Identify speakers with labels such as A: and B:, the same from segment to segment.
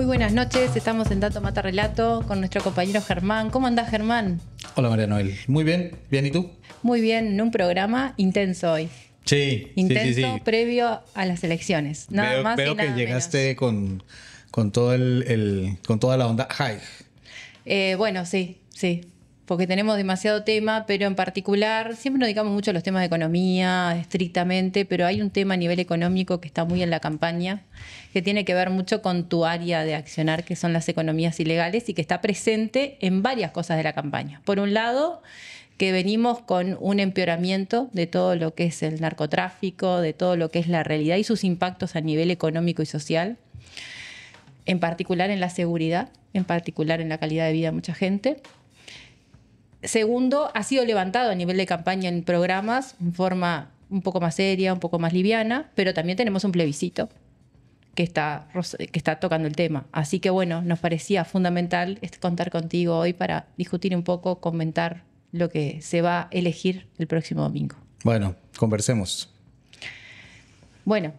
A: Muy buenas noches, estamos en Dato Mata Relato con nuestro compañero Germán. ¿Cómo andás, Germán?
B: Hola, María Noel. Muy bien, ¿y tú?
A: Muy bien, en un programa intenso hoy.
B: Sí,
A: Intenso
B: sí.
A: previo a las elecciones. Nada más
B: Veo
A: y
B: que
A: nada
B: llegaste con todo con toda la onda high.
A: Bueno, sí, porque tenemos demasiado tema, pero en particular siempre nos dedicamos mucho a los temas de economía, estrictamente, pero hay un tema a nivel económico que está muy en la campaña, que tiene que ver mucho con tu área de accionar, que son las economías ilegales, y que está presente en varias cosas de la campaña. Por un lado, que venimos con un empeoramiento de todo lo que es el narcotráfico, de todo lo que es la realidad y sus impactos a nivel económico y social, en particular en la seguridad, en particular en la calidad de vida de mucha gente. Segundo, ha sido levantado a nivel de campaña en programas en forma un poco más seria, un poco más liviana, pero también tenemos un plebiscito que está tocando el tema. Así que bueno, nos parecía fundamental contar contigo hoy para discutir un poco, comentar lo que se va a elegir el próximo domingo.
B: Bueno, conversemos.
A: Bueno,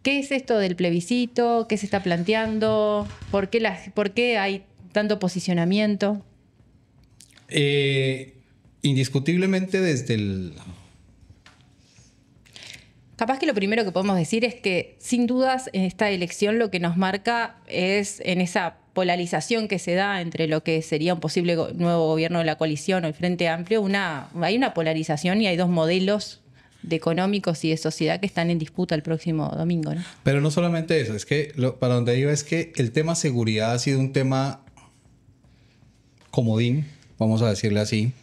A: ¿qué es esto del plebiscito? ¿Qué se está planteando? ¿Por qué hay tanto posicionamiento?
B: Indiscutiblemente desde el...
A: Capaz que lo primero que podemos decir es que, sin dudas, en esta elección lo que nos marca es en esa polarización que se da entre lo que sería un posible nuevo gobierno de la coalición o el Frente Amplio. Hay una polarización y hay dos modelos de económicos y de sociedad que están en disputa el próximo domingo, ¿no?
B: Pero no solamente eso, es que para donde iba es que el tema seguridad ha sido un tema comodín, vamos a decirle así.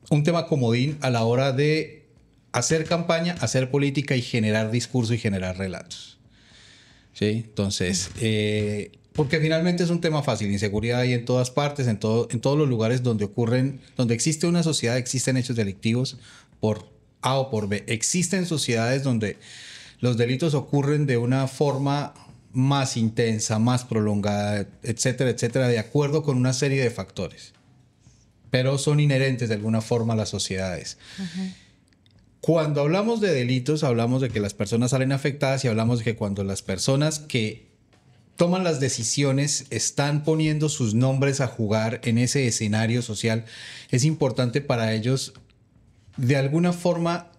B: Un tema comodín a la hora de hacer campaña, hacer política y generar discurso y generar relatos. ¿Sí? Entonces, porque finalmente es un tema fácil. Inseguridad hay en todas partes, en todos los lugares donde existe una sociedad, existen hechos delictivos por A o por B. Existen sociedades donde los delitos ocurren de una forma más intensa, más prolongada, etcétera, etcétera, de acuerdo con una serie de factores. Pero son inherentes de alguna forma a las sociedades. Uh-huh. Cuando hablamos de delitos, hablamos de que las personas salen afectadas y hablamos de que cuando las personas que toman las decisiones están poniendo sus nombres a jugar en ese escenario social, es importante para ellos de alguna forma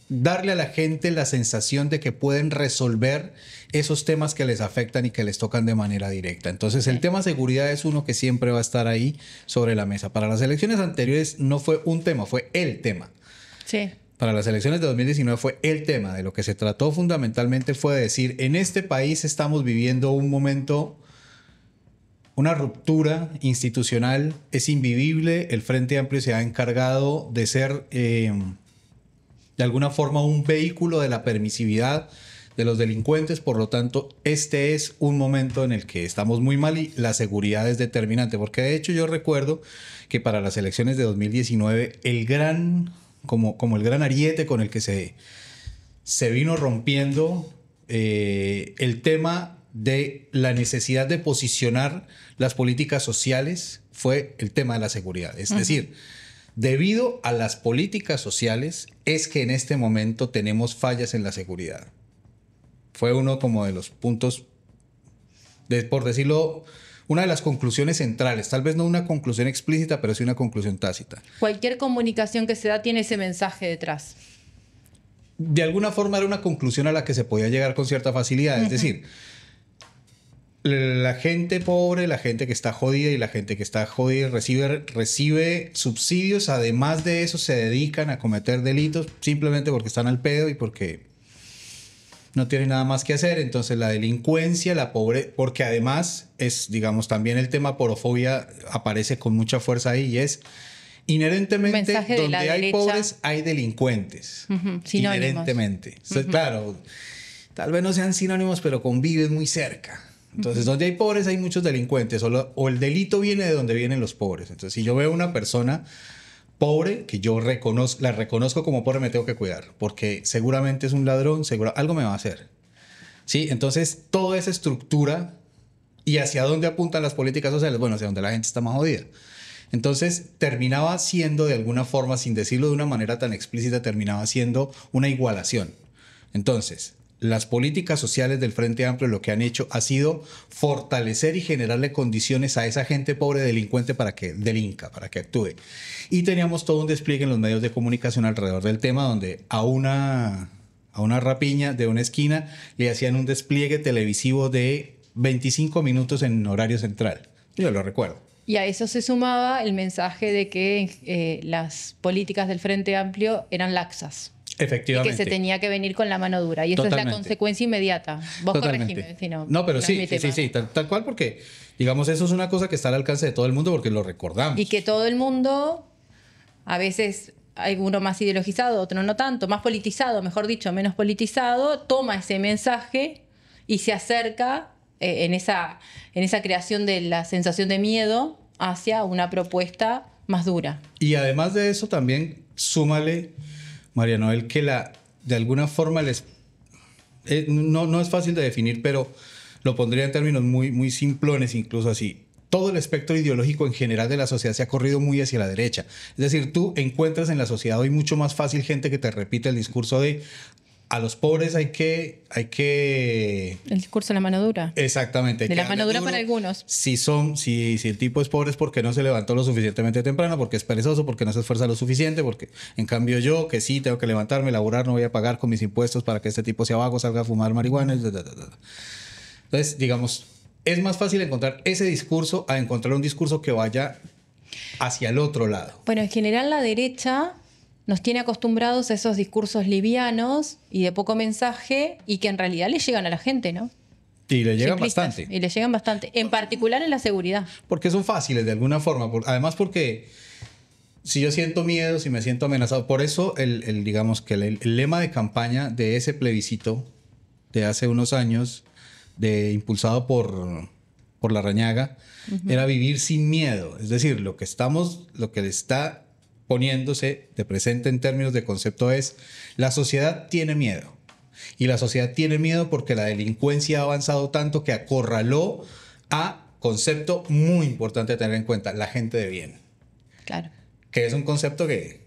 B: darle a la gente la sensación de que pueden resolver esos temas que les afectan y que les tocan de manera directa. Entonces, el tema seguridad es uno que siempre va a estar ahí sobre la mesa. Para las elecciones anteriores no fue un tema, fue el tema.
A: Sí.
B: Para las elecciones de 2019 fue el tema. De lo que se trató fundamentalmente fue de decir, en este país estamos viviendo un momento, una ruptura institucional, es invivible. El Frente Amplio se ha encargado de ser... de alguna forma un vehículo de la permisividad de los delincuentes, por lo tanto, este es un momento en el que estamos muy mal y la seguridad es determinante, porque de hecho yo recuerdo que para las elecciones de 2019 el gran ariete con el que se vino rompiendo el tema de la necesidad de posicionar las políticas sociales fue el tema de la seguridad, es decir, debido a las políticas sociales es que en este momento tenemos fallas en la seguridad. Fue uno como de los puntos, por decirlo, una de las conclusiones centrales. Tal vez no una conclusión explícita, pero sí una conclusión tácita.
A: Cualquier comunicación que se da tiene ese mensaje detrás.
B: De alguna forma era una conclusión a la que se podía llegar con cierta facilidad. Uh-huh. Es decir, la gente pobre, la gente que está jodida y la gente que está jodida recibe subsidios. Además de eso, se dedican a cometer delitos simplemente porque están al pedo y porque no tienen nada más que hacer. Entonces, la delincuencia, la pobreza, porque además es, digamos, también el tema porofobia aparece con mucha fuerza ahí y es inherentemente donde hay pobres hay delincuentes.
A: Uh-huh.
B: Inherentemente. Uh-huh. Entonces, claro, tal vez no sean sinónimos, pero conviven muy cerca. Entonces, donde hay pobres hay muchos delincuentes o el delito viene de donde vienen los pobres. Entonces, si yo veo una persona pobre que yo la reconozco como pobre, me tengo que cuidar porque seguramente es un ladrón, algo me va a hacer. ¿Sí? Entonces, toda esa estructura y hacia dónde apuntan las políticas sociales, bueno, hacia donde la gente está más jodida. Entonces, terminaba siendo de alguna forma, sin decirlo de una manera tan explícita, terminaba siendo una igualación. Entonces, las políticas sociales del Frente Amplio lo que han hecho ha sido fortalecer y generarle condiciones a esa gente pobre delincuente para que delinca, para que actúe. Y teníamos todo un despliegue en los medios de comunicación alrededor del tema, donde a una rapiña de una esquina le hacían un despliegue televisivo de 25 minutos en horario central. Yo lo recuerdo.
A: Y a eso se sumaba el mensaje de que las políticas del Frente Amplio eran laxas.
B: Efectivamente.
A: Y que se tenía que venir con la mano dura. Y eso
B: Totalmente.
A: es la consecuencia inmediata. Vos corregime, si no.
B: No, pero
A: no
B: sí, tal cual, porque, digamos, eso es una cosa que está al alcance de todo el mundo porque lo recordamos.
A: Y que todo el mundo, a veces hay uno más ideologizado, otro no tanto, más politizado, mejor dicho, menos politizado, toma ese mensaje y se acerca en esa creación de la sensación de miedo hacia una propuesta más dura.
B: Y además de eso, también súmale, María Noel, que de alguna forma no es fácil de definir, pero lo pondría en términos muy, muy simplones, incluso así. Todo el espectro ideológico en general de la sociedad se ha corrido muy hacia la derecha. Es decir, tú encuentras en la sociedad hoy mucho más fácil gente que te repite el discurso de a los pobres hay que...
A: El discurso de la mano dura.
B: Exactamente.
A: De la mano dura para algunos.
B: Si el tipo es pobre es porque no se levantó lo suficientemente temprano, porque es perezoso, porque no se esfuerza lo suficiente, porque en cambio yo, que sí tengo que levantarme, laburar, no voy a pagar con mis impuestos para que este tipo sea vago, salga a fumar marihuana. Entonces, digamos, es más fácil encontrar ese discurso a encontrar un discurso que vaya hacia el otro lado.
A: Bueno, en general la derecha nos tiene acostumbrados a esos discursos livianos y de poco mensaje y que en realidad le llegan a la gente, ¿no?
B: Y le llegan
A: Simplistas,
B: bastante.
A: Y le llegan bastante, en particular en la seguridad.
B: Porque son fáciles de alguna forma. Además porque si yo siento miedo, si me siento amenazado. Por eso digamos que el lema de campaña de ese plebiscito de hace unos años, impulsado por Larrañaga, era vivir sin miedo. Es decir, lo que le está poniéndose de presente en términos de concepto es la sociedad tiene miedo. Y la sociedad tiene miedo porque la delincuencia ha avanzado tanto que acorraló a concepto muy importante a tener en cuenta, la gente de bien.
A: Claro.
B: Que es un concepto que,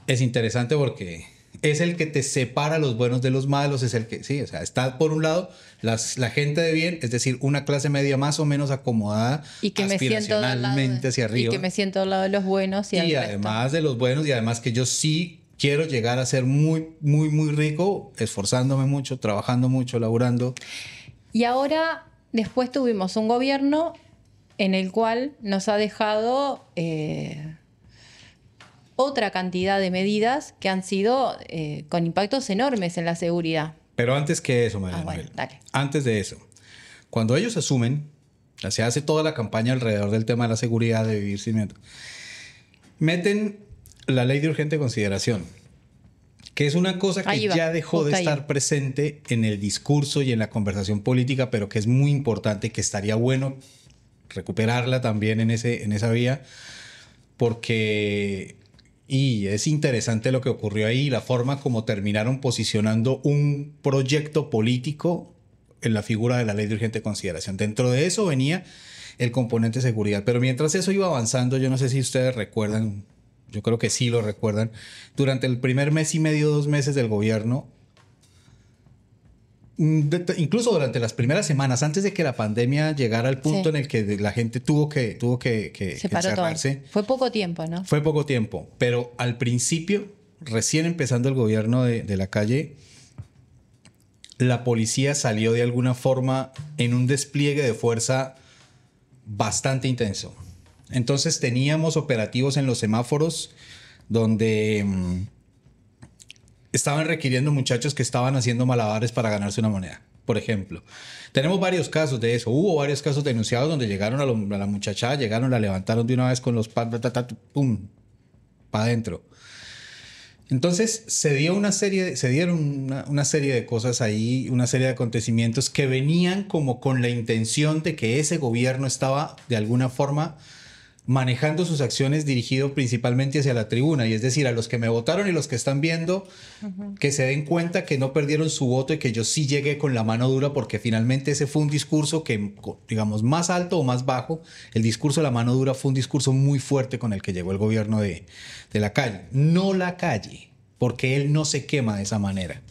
B: es interesante porque es el que te separa los buenos de los malos, es el que, sí, o sea, está por un lado la gente de bien, es decir, una clase media más o menos acomodada
A: y que
B: aspiracionalmente hacia arriba.
A: Y que me siento al lado de los buenos y
B: además de los buenos, y además que yo sí quiero llegar a ser muy, muy, muy rico, esforzándome mucho, trabajando mucho, laburando.
A: Y ahora, después tuvimos un gobierno en el cual nos ha dejado otra cantidad de medidas que han sido con impactos enormes en la seguridad.
B: Pero antes que eso, María Noel,
A: bueno, dale.
B: Antes de eso, cuando ellos asumen, se hace toda la campaña alrededor del tema de la seguridad, de vivir sin miedo, meten la ley de urgente consideración, que es una cosa que ya dejó de estar presente en el discurso y en la conversación política, pero que es muy importante, que estaría bueno recuperarla también en esa vía, porque... Y es interesante lo que ocurrió ahí, la forma como terminaron posicionando un proyecto político en la figura de la ley de urgente consideración. Dentro de eso venía el componente seguridad. Pero mientras eso iba avanzando, yo no sé si ustedes recuerdan, yo creo que sí lo recuerdan, durante el primer mes y medio, 2 meses del gobierno, incluso durante las primeras semanas, antes de que la pandemia llegara al punto en el que la gente tuvo que encerrarse.
A: Todo. Fue poco tiempo, ¿no?
B: Fue poco tiempo, pero al principio, recién empezando el gobierno de Lacalle, la policía salió de alguna forma en un despliegue de fuerza bastante intenso. Entonces teníamos operativos en los semáforos donde... estaban requiriendo muchachos que estaban haciendo malabares para ganarse una moneda, por ejemplo. Tenemos varios casos de eso. Hubo varios casos denunciados donde llegaron a la muchachada, la levantaron de una vez con los pum, para adentro. Entonces se dieron una serie de cosas ahí, una serie de acontecimientos que venían como con la intención de que ese gobierno estaba de alguna forma manejando sus acciones dirigido principalmente hacia la tribuna, y es decir, a los que me votaron y los que están viendo, que se den cuenta que no perdieron su voto y que yo sí llegué con la mano dura, porque finalmente ese fue un discurso que, digamos, más alto o más bajo, el discurso de la mano dura fue un discurso muy fuerte con el que llegó el gobierno de Lacalle. No Lacalle, porque él no se quema de esa manera.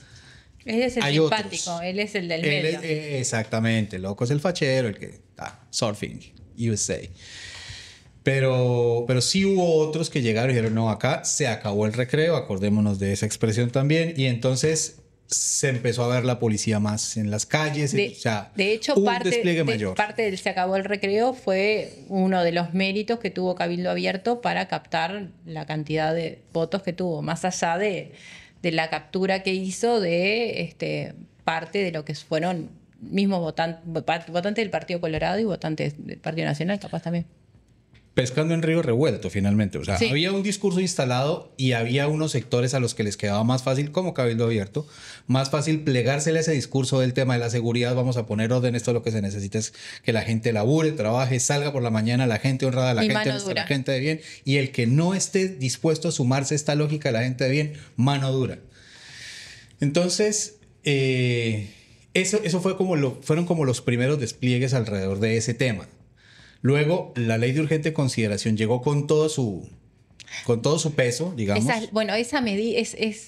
A: Él es el
B: hay
A: simpático,
B: otros.
A: él es el del
B: Él
A: medio.
B: exactamente, loco es el fachero, el que está surfing, USA. Pero sí hubo otros que llegaron y dijeron, no, acá se acabó el recreo, acordémonos de esa expresión también, y entonces se empezó a ver la policía más en las calles, o sea,
A: De hecho,
B: hubo un despliegue mayor.
A: parte del Se acabó el recreo fue uno de los méritos que tuvo Cabildo Abierto para captar la cantidad de votos que tuvo, más allá de la captura que hizo de parte de lo que fueron mismos votantes del Partido Colorado y votantes del Partido Nacional, capaz también.
B: Pescando en río revuelto, finalmente. O sea,
A: Sí.
B: había un discurso instalado y había unos sectores a los que les quedaba más fácil, como Cabildo Abierto, más fácil plegársele a ese discurso del tema de la seguridad. Vamos a poner orden, esto lo que se necesita es que la gente labure, trabaje, salga por la mañana, la gente honrada, la
A: Y
B: gente
A: mano
B: honesta,
A: dura.
B: la gente de bien. Y el que no esté dispuesto a sumarse a esta lógica de la gente de bien, mano dura. Entonces, eso fue fueron como los primeros despliegues alrededor de ese tema. Luego, la ley de urgente consideración llegó con todo su peso, digamos.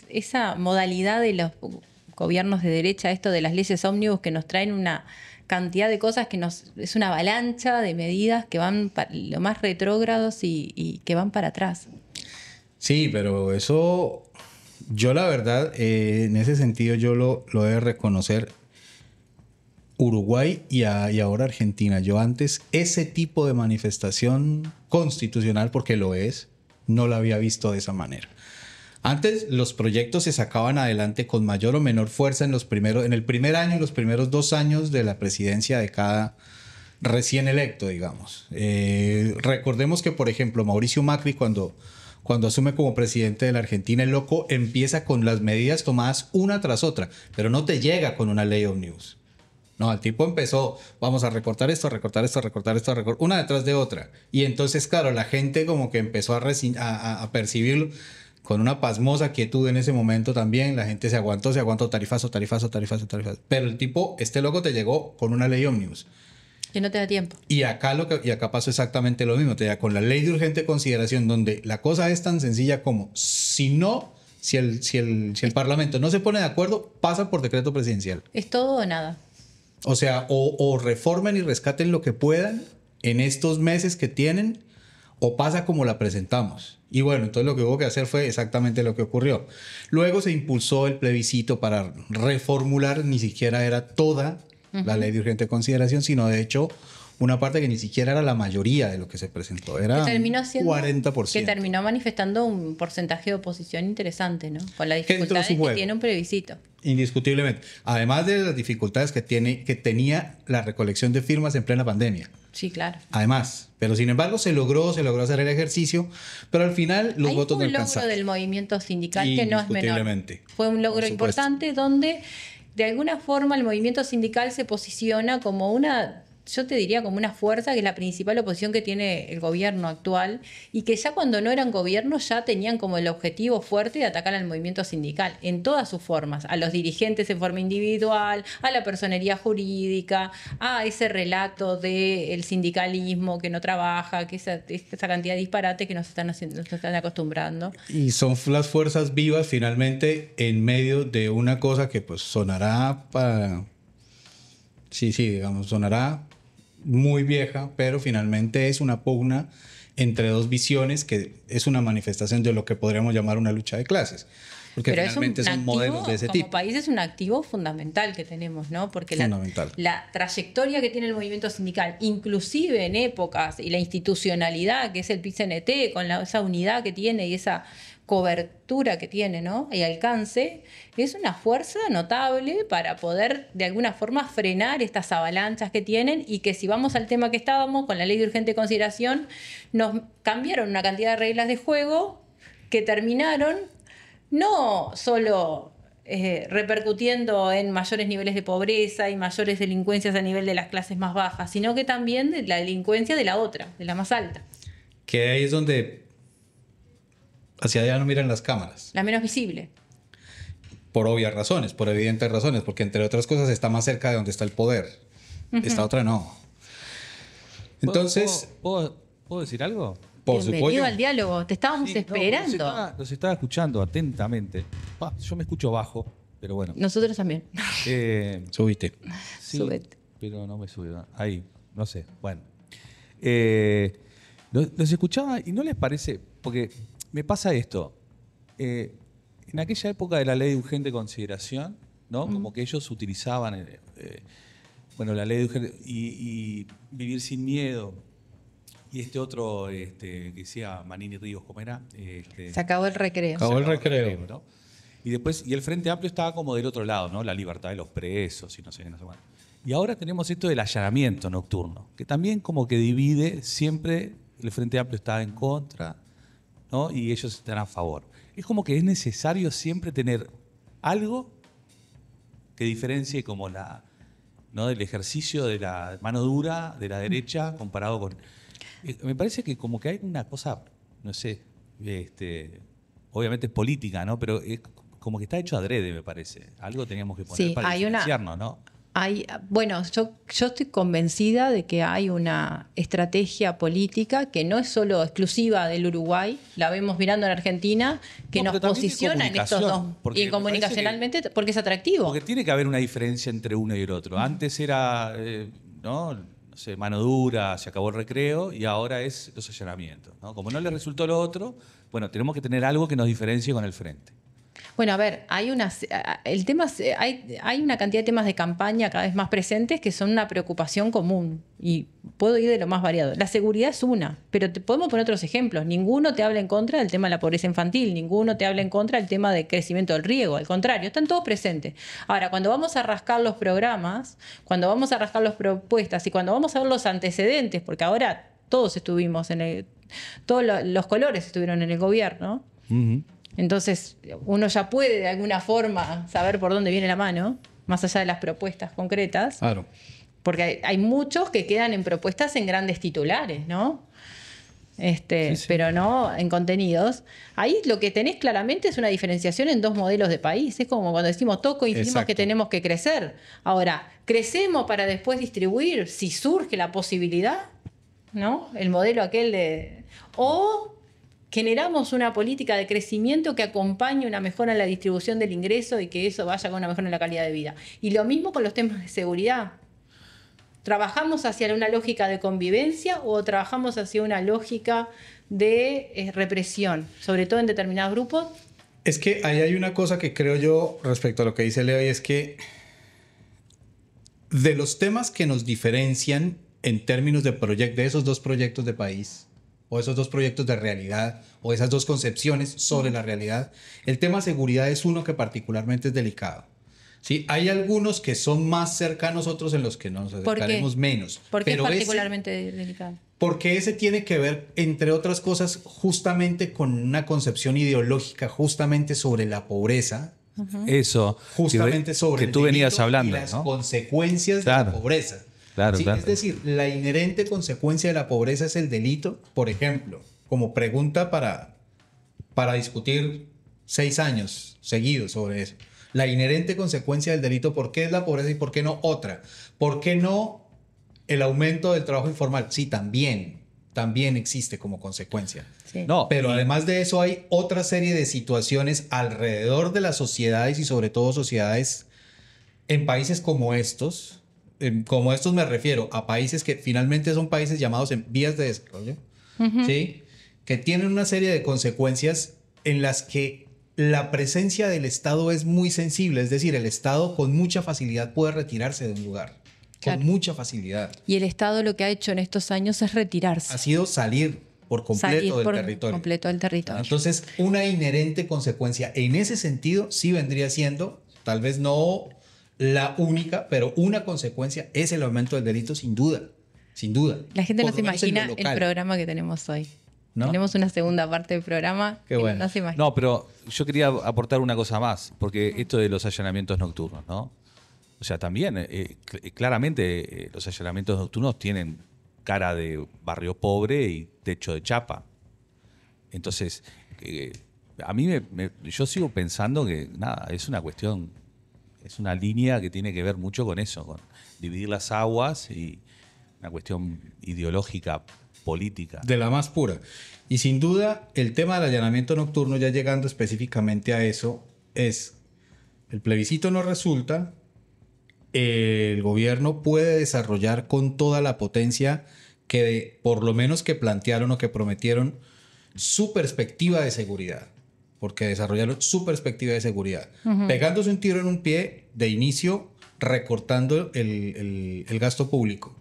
A: Esa modalidad de los gobiernos de derecha, esto de las leyes ómnibus que nos traen una cantidad de cosas es una avalancha de medidas que van lo más retrógrados y que van para atrás.
B: Sí, pero eso, yo la verdad, en ese sentido yo lo he de reconocer. Uruguay y ahora Argentina. Yo antes ese tipo de manifestación constitucional, porque lo es, no la había visto de esa manera. Antes los proyectos se sacaban adelante con mayor o menor fuerza en el primer año y los primeros 2 años de la presidencia de cada recién electo, digamos. Recordemos que, por ejemplo, Mauricio Macri, cuando asume como presidente de la Argentina, el loco empieza con las medidas tomadas una tras otra, pero no te llega con una ley ómnibus. No, el tipo empezó, vamos a recortar esto, una detrás de otra. Y entonces, claro, la gente como que empezó a percibirlo con una pasmosa quietud en ese momento también. La gente se aguantó, tarifazo. Pero el tipo, loco te llegó con una ley ómnibus.
A: Que no te da tiempo.
B: Y acá pasó exactamente lo mismo. Te llega con la ley de urgente consideración, donde la cosa es tan sencilla como, si el Parlamento no se pone de acuerdo, pasa por decreto presidencial.
A: Es todo o nada.
B: O sea, o reformen y rescaten lo que puedan en estos meses que tienen, o pasa como la presentamos. Y bueno, entonces lo que hubo que hacer fue exactamente lo que ocurrió. Luego se impulsó el plebiscito para reformular, ni siquiera era toda la ley de urgente consideración, sino de hecho una parte que ni siquiera era la mayoría de lo que se presentó, era
A: que terminó siendo,
B: 40%.
A: Que terminó manifestando un porcentaje de oposición interesante, ¿no? Con las dificultades que tiene un plebiscito.
B: Indiscutiblemente. Además de las dificultades que tenía la recolección de firmas en plena pandemia.
A: Sí, claro.
B: Además, pero sin embargo se logró hacer el ejercicio, pero al final los votos no alcanzaron.
A: Fue un logro del movimiento sindical que no es menor. Fue un logro
B: Por supuesto.
A: importante donde de alguna forma el movimiento sindical se posiciona como yo te diría como una fuerza que es la principal oposición que tiene el gobierno actual y que ya cuando no eran gobierno ya tenían como el objetivo fuerte de atacar al movimiento sindical en todas sus formas, a los dirigentes en forma individual, a la personería jurídica, a ese relato del sindicalismo que no trabaja, que esa cantidad de disparates que nos están acostumbrando.
B: Y son las fuerzas vivas finalmente en medio de una cosa que pues sonará sonará muy vieja, pero finalmente es una pugna entre dos visiones que es una manifestación de lo que podríamos llamar una lucha de clases. Porque
A: pero
B: finalmente son modelos de ese tipo.
A: Como país es un activo fundamental que tenemos, ¿no? Porque la trayectoria que tiene el movimiento sindical, inclusive en épocas, y la institucionalidad que es el PIT-CNT, con esa unidad que tiene y esa cobertura que tiene, ¿no? Y alcance, es una fuerza notable para poder de alguna forma frenar estas avalanchas que tienen y que si vamos al tema que estábamos, con la ley de urgente consideración, nos cambiaron una cantidad de reglas de juego que terminaron no solo repercutiendo en mayores niveles de pobreza y mayores delincuencias a nivel de las clases más bajas, sino que también de la delincuencia de la otra, de la más alta.
B: Que ahí es donde hacia allá no miran las cámaras.
A: La menos visible.
B: Por obvias razones, por evidentes razones, porque entre otras cosas está más cerca de donde está el poder. Esta otra no. Entonces...
C: ¿Puedo decir algo?
A: Bienvenido al diálogo, te estábamos esperando.
C: Los estaba escuchando atentamente. Yo me escucho bajo. pero bueno.
A: Nosotros también.
B: Subite.
C: Sí,
A: Súbete.
C: pero no me sube. Ahí, no sé. Bueno. Los escuchaba y no les parece, porque me pasa esto. En aquella época de la ley de urgente consideración, ¿no? Como que ellos utilizaban la ley de urgente y vivir sin miedo. Y este otro que decía Manini Ríos, ¿cómo era?
A: Se acabó el recreo.
B: Acabó el recreo.
C: ¿no? Y el Frente Amplio estaba como del otro lado, ¿no? La libertad de los presos y no sé qué, no sé cuánto. Y ahora tenemos esto del allanamiento nocturno, que también como que divide, siempre el Frente Amplio está en contra, ¿no? Y ellos están a favor. Es como que es necesario siempre tener algo que diferencie como ¿no? el ejercicio de la mano dura de la derecha comparado con... Me parece que como que hay una cosa, no sé, obviamente es política, ¿no? Pero es como que está hecho adrede, me parece. Algo teníamos que poner para diferenciarnos, ¿no?
A: Bueno, yo estoy convencida de que hay una estrategia política que no es solo exclusiva del Uruguay, la vemos mirando en Argentina, que nos posiciona en estos dos. Y comunicacionalmente, porque es atractivo.
C: Porque tiene que haber una diferencia entre uno y el otro. Antes era, no sé, mano dura, se acabó el recreo, y ahora es los allanamientos, ¿no? Como no le resultó lo otro, bueno, tenemos que tener algo que nos diferencie con el frente.
A: Bueno, a ver, hay una cantidad de temas de campaña cada vez más presentes que son una preocupación común y puedo ir de lo más variado. La seguridad es una, pero podemos poner otros ejemplos. Ninguno te habla en contra del tema de la pobreza infantil, ninguno te habla en contra del tema del crecimiento del riego, al contrario, están todos presentes. Ahora, cuando vamos a rascar los programas, cuando vamos a rascar las propuestas y cuando vamos a ver los antecedentes, porque ahora todos estuvimos todos los colores estuvieron en el gobierno. Uh-huh. Entonces, uno ya puede de alguna forma saber por dónde viene la mano, más allá de las propuestas concretas.
B: Claro.
A: Porque hay muchos que quedan en propuestas en grandes titulares, ¿no? Sí. Pero no en contenidos. Ahí lo que tenés claramente es una diferenciación en dos modelos de país. Es como cuando decimos todos coincidimos que tenemos que crecer. Ahora, ¿crecemos para después distribuir si surge la posibilidad? ¿No? El modelo aquel de... O generamos una política de crecimiento que acompañe una mejora en la distribución del ingreso y que eso vaya con una mejora en la calidad de vida. Y lo mismo con los temas de seguridad. ¿Trabajamos hacia una lógica de convivencia o trabajamos hacia una lógica de represión, sobre todo en determinados grupos?
B: Es que ahí hay una cosa que creo yo respecto a lo que dice Leo, y es que de los temas que nos diferencian en términos de esos dos proyectos de país, o esos dos proyectos de realidad, o esas dos concepciones sobre la realidad, el tema seguridad es uno que particularmente es delicado. ¿Sí? Hay algunos que son más cercanos, otros en los que nos acercaremos menos.
A: ¿Por qué es particularmente delicado?
B: Porque ese tiene que ver, entre otras cosas, justamente con una concepción ideológica justamente sobre la pobreza.
C: Uh-huh. Eso.
B: Justamente sobre
C: que tú venías hablando,
B: y las
C: ¿no?
B: consecuencias de la pobreza.
C: Claro,
B: ¿sí?
C: claro.
B: Es decir, la inherente consecuencia de la pobreza es el delito, por ejemplo, como pregunta para discutir 6 años seguidos sobre eso. La inherente consecuencia del delito, ¿por qué es la pobreza y por qué no otra? ¿Por qué no el aumento del trabajo informal? Sí, también existe como consecuencia.
A: Sí.
B: Pero además de eso hay otra serie de situaciones alrededor de las sociedades y sobre todo sociedades en países como estos. Como estos me refiero a países que finalmente son países llamados en vías de desarrollo, uh-huh. ¿sí? Que tienen una serie de consecuencias en las que la presencia del Estado es muy sensible, es decir, el Estado con mucha facilidad puede retirarse de un lugar, claro. Con mucha facilidad.
A: Y el Estado lo que ha hecho en estos años es retirarse.
B: Ha sido salir por completo del territorio.
A: Completo del territorio.
B: Entonces, una inherente consecuencia en ese sentido sí vendría siendo, tal vez no la única, pero una consecuencia es el aumento del delito sin duda, sin duda.
A: La gente no se imagina el programa que tenemos hoy. ¿No? Tenemos una segunda parte del programa que bueno. No se imagina.
C: No, pero yo quería aportar una cosa más, porque esto de los allanamientos nocturnos, ¿no? O sea, también, claramente los allanamientos nocturnos tienen cara de barrio pobre y techo de chapa. Entonces, a mí yo sigo pensando que, nada, es una cuestión... Es una línea que tiene que ver mucho con eso, con dividir las aguas y una cuestión ideológica, política.
B: De la más pura. Y sin duda, el tema del allanamiento nocturno, ya llegando específicamente a eso, es el plebiscito no resulta, el gobierno puede desarrollar con toda la potencia que por lo menos que plantearon o que prometieron su perspectiva de seguridad, porque desarrollaron su perspectiva de seguridad, pegándose un tiro en un pie de inicio, recortando el gasto público.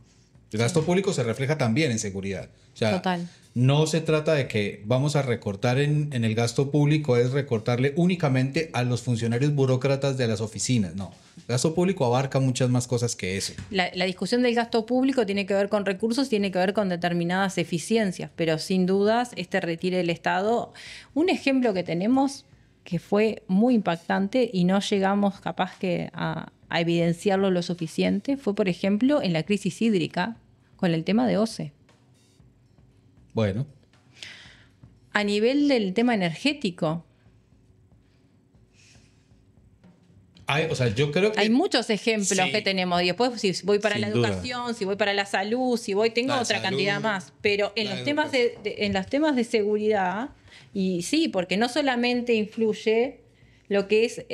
B: El gasto público se refleja también en seguridad. O sea,
A: Total.
B: no se trata de que vamos a recortar en el gasto público, es recortarle únicamente a los funcionarios burócratas de las oficinas. No, el gasto público abarca muchas más cosas que eso.
A: La discusión del gasto público tiene que ver con recursos, tiene que ver con determinadas eficiencias, pero sin dudas este retire del Estado. Un ejemplo que tenemos que fue muy impactante y no llegamos capaz que a evidenciarlo lo suficiente fue, por ejemplo, en la crisis hídrica con el tema de OCE.
B: Bueno.
A: A nivel del tema energético,
B: o sea, yo creo que
A: hay muchos ejemplos
B: sí,
A: que tenemos. Y después, si voy para
B: sin
A: la
B: duda.
A: educación, si voy para la salud, si voy, tengo
B: La
A: otra
B: salud,
A: cantidad más. Pero en
B: la
A: los temas en los temas de seguridad, y sí, porque no solamente influye lo que es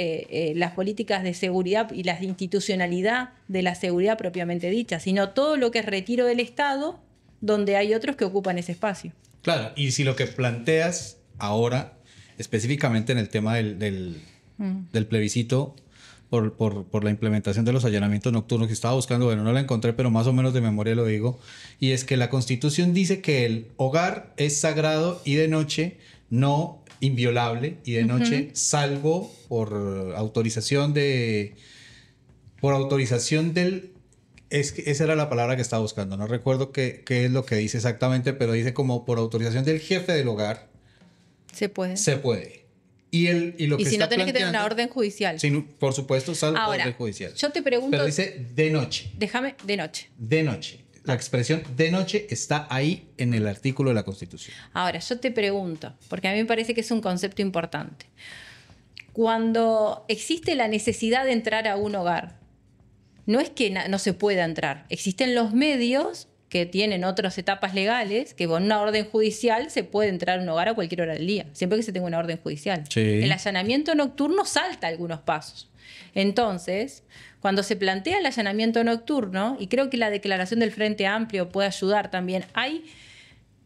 A: las políticas de seguridad y la institucionalidad de la seguridad propiamente dicha, sino todo lo que es retiro del Estado, donde hay otros que ocupan ese espacio.
B: Claro, y si lo que planteas ahora, específicamente en el tema del plebiscito por la implementación de los allanamientos nocturnos que estaba buscando, bueno, no la encontré, pero más o menos de memoria lo digo, y es que la Constitución dice que el hogar es sagrado y de noche no inviolable, y de noche salvo por autorización del... esa era la palabra que estaba buscando. No recuerdo qué es lo que dice exactamente, pero dice como por autorización del jefe del hogar.
A: Se puede.
B: Se puede. Y lo que
A: si
B: está
A: no tenés que tener una
B: planteando-
A: orden judicial.
B: Sí, por supuesto, salvo
A: Ahora,
B: orden judicial.
A: yo te pregunto,
B: Pero dice de noche.
A: déjame, de noche.
B: De noche. La expresión de noche está ahí en el artículo de la Constitución.
A: Ahora, yo te pregunto, porque a mí me parece que es un concepto importante. Cuando existe la necesidad de entrar a un hogar, no es que no se pueda entrar. Existen los medios que tienen otras etapas legales, que con una orden judicial se puede entrar a un hogar a cualquier hora del día, siempre que se tenga una orden judicial.
B: Sí.
A: El allanamiento nocturno salta algunos pasos. Entonces, cuando se plantea el allanamiento nocturno, y creo que la declaración del Frente Amplio puede ayudar también, hay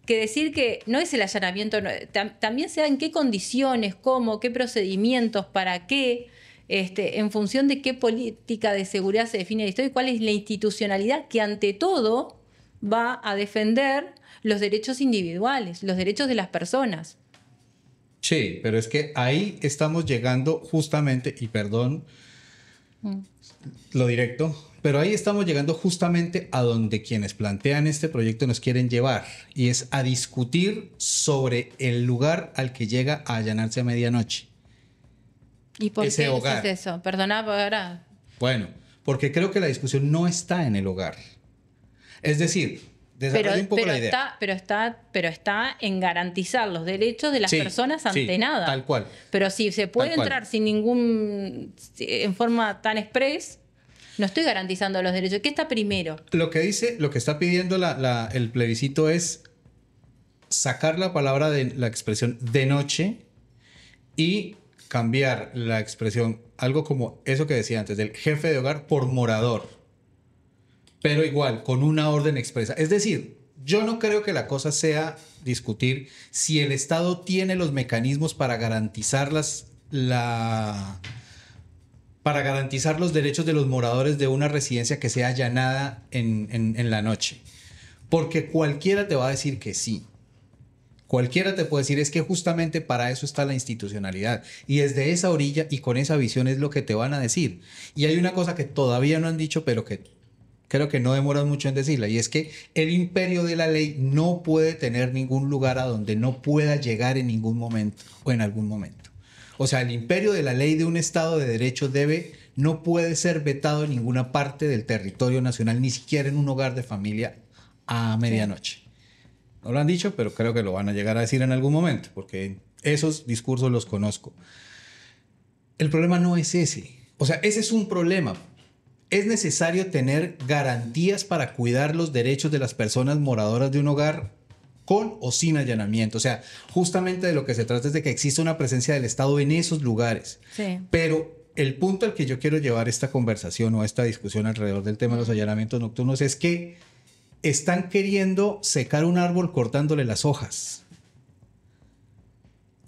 A: que decir que no es el allanamiento, también se da en qué condiciones, cómo, qué procedimientos, para qué, en función de qué política de seguridad se define esto y cuál es la institucionalidad que ante todo va a defender los derechos individuales, los derechos de las personas.
B: Sí, pero es que ahí estamos llegando justamente, y perdón lo directo, pero ahí estamos llegando justamente a donde quienes plantean este proyecto nos quieren llevar, y es a discutir sobre el lugar al que llega a allanarse a medianoche.
A: ¿Y por
B: Ese
A: qué
B: hogar.
A: dices eso? Perdona, ahora.
B: Bueno, porque creo que la discusión no está en el hogar. Es decir, desarrolla un poco la idea.
A: Pero está en garantizar los derechos de las
B: Sí,
A: personas ante
B: sí,
A: nada.
B: tal cual.
A: Pero si se puede
B: Tal cual.
A: entrar en forma tan express, no estoy garantizando los derechos. ¿Qué está primero?
B: Lo que está pidiendo el plebiscito es sacar la palabra de la expresión de noche y cambiar la expresión, algo como eso que decía antes, del jefe de hogar por morador. Pero igual, con una orden expresa. Es decir, yo no creo que la cosa sea discutir si el Estado tiene los mecanismos para garantizar para garantizar los derechos de los moradores de una residencia que sea allanada en la noche. Porque cualquiera te va a decir que sí. Cualquiera te puede decir, es que justamente para eso está la institucionalidad. Y desde esa orilla y con esa visión es lo que te van a decir. Y hay una cosa que todavía no han dicho, pero que creo que no demoran mucho en decirla, y es que el imperio de la ley no puede tener ningún lugar a donde no pueda llegar en ningún momento o en algún momento. O sea, el imperio de la ley de un Estado de Derecho no puede ser vetado en ninguna parte del territorio nacional, ni siquiera en un hogar de familia a medianoche. No lo han dicho, pero creo que lo van a llegar a decir en algún momento, porque esos discursos los conozco. El problema no es ese. O sea, ese es un problema. Es necesario tener garantías para cuidar los derechos de las personas moradoras de un hogar con o sin allanamiento. O sea, justamente de lo que se trata es de que exista una presencia del Estado en esos lugares.
A: Sí.
B: Pero el punto al que yo quiero llevar esta conversación o esta discusión alrededor del tema de los allanamientos nocturnos es que están queriendo secar un árbol cortándole las hojas.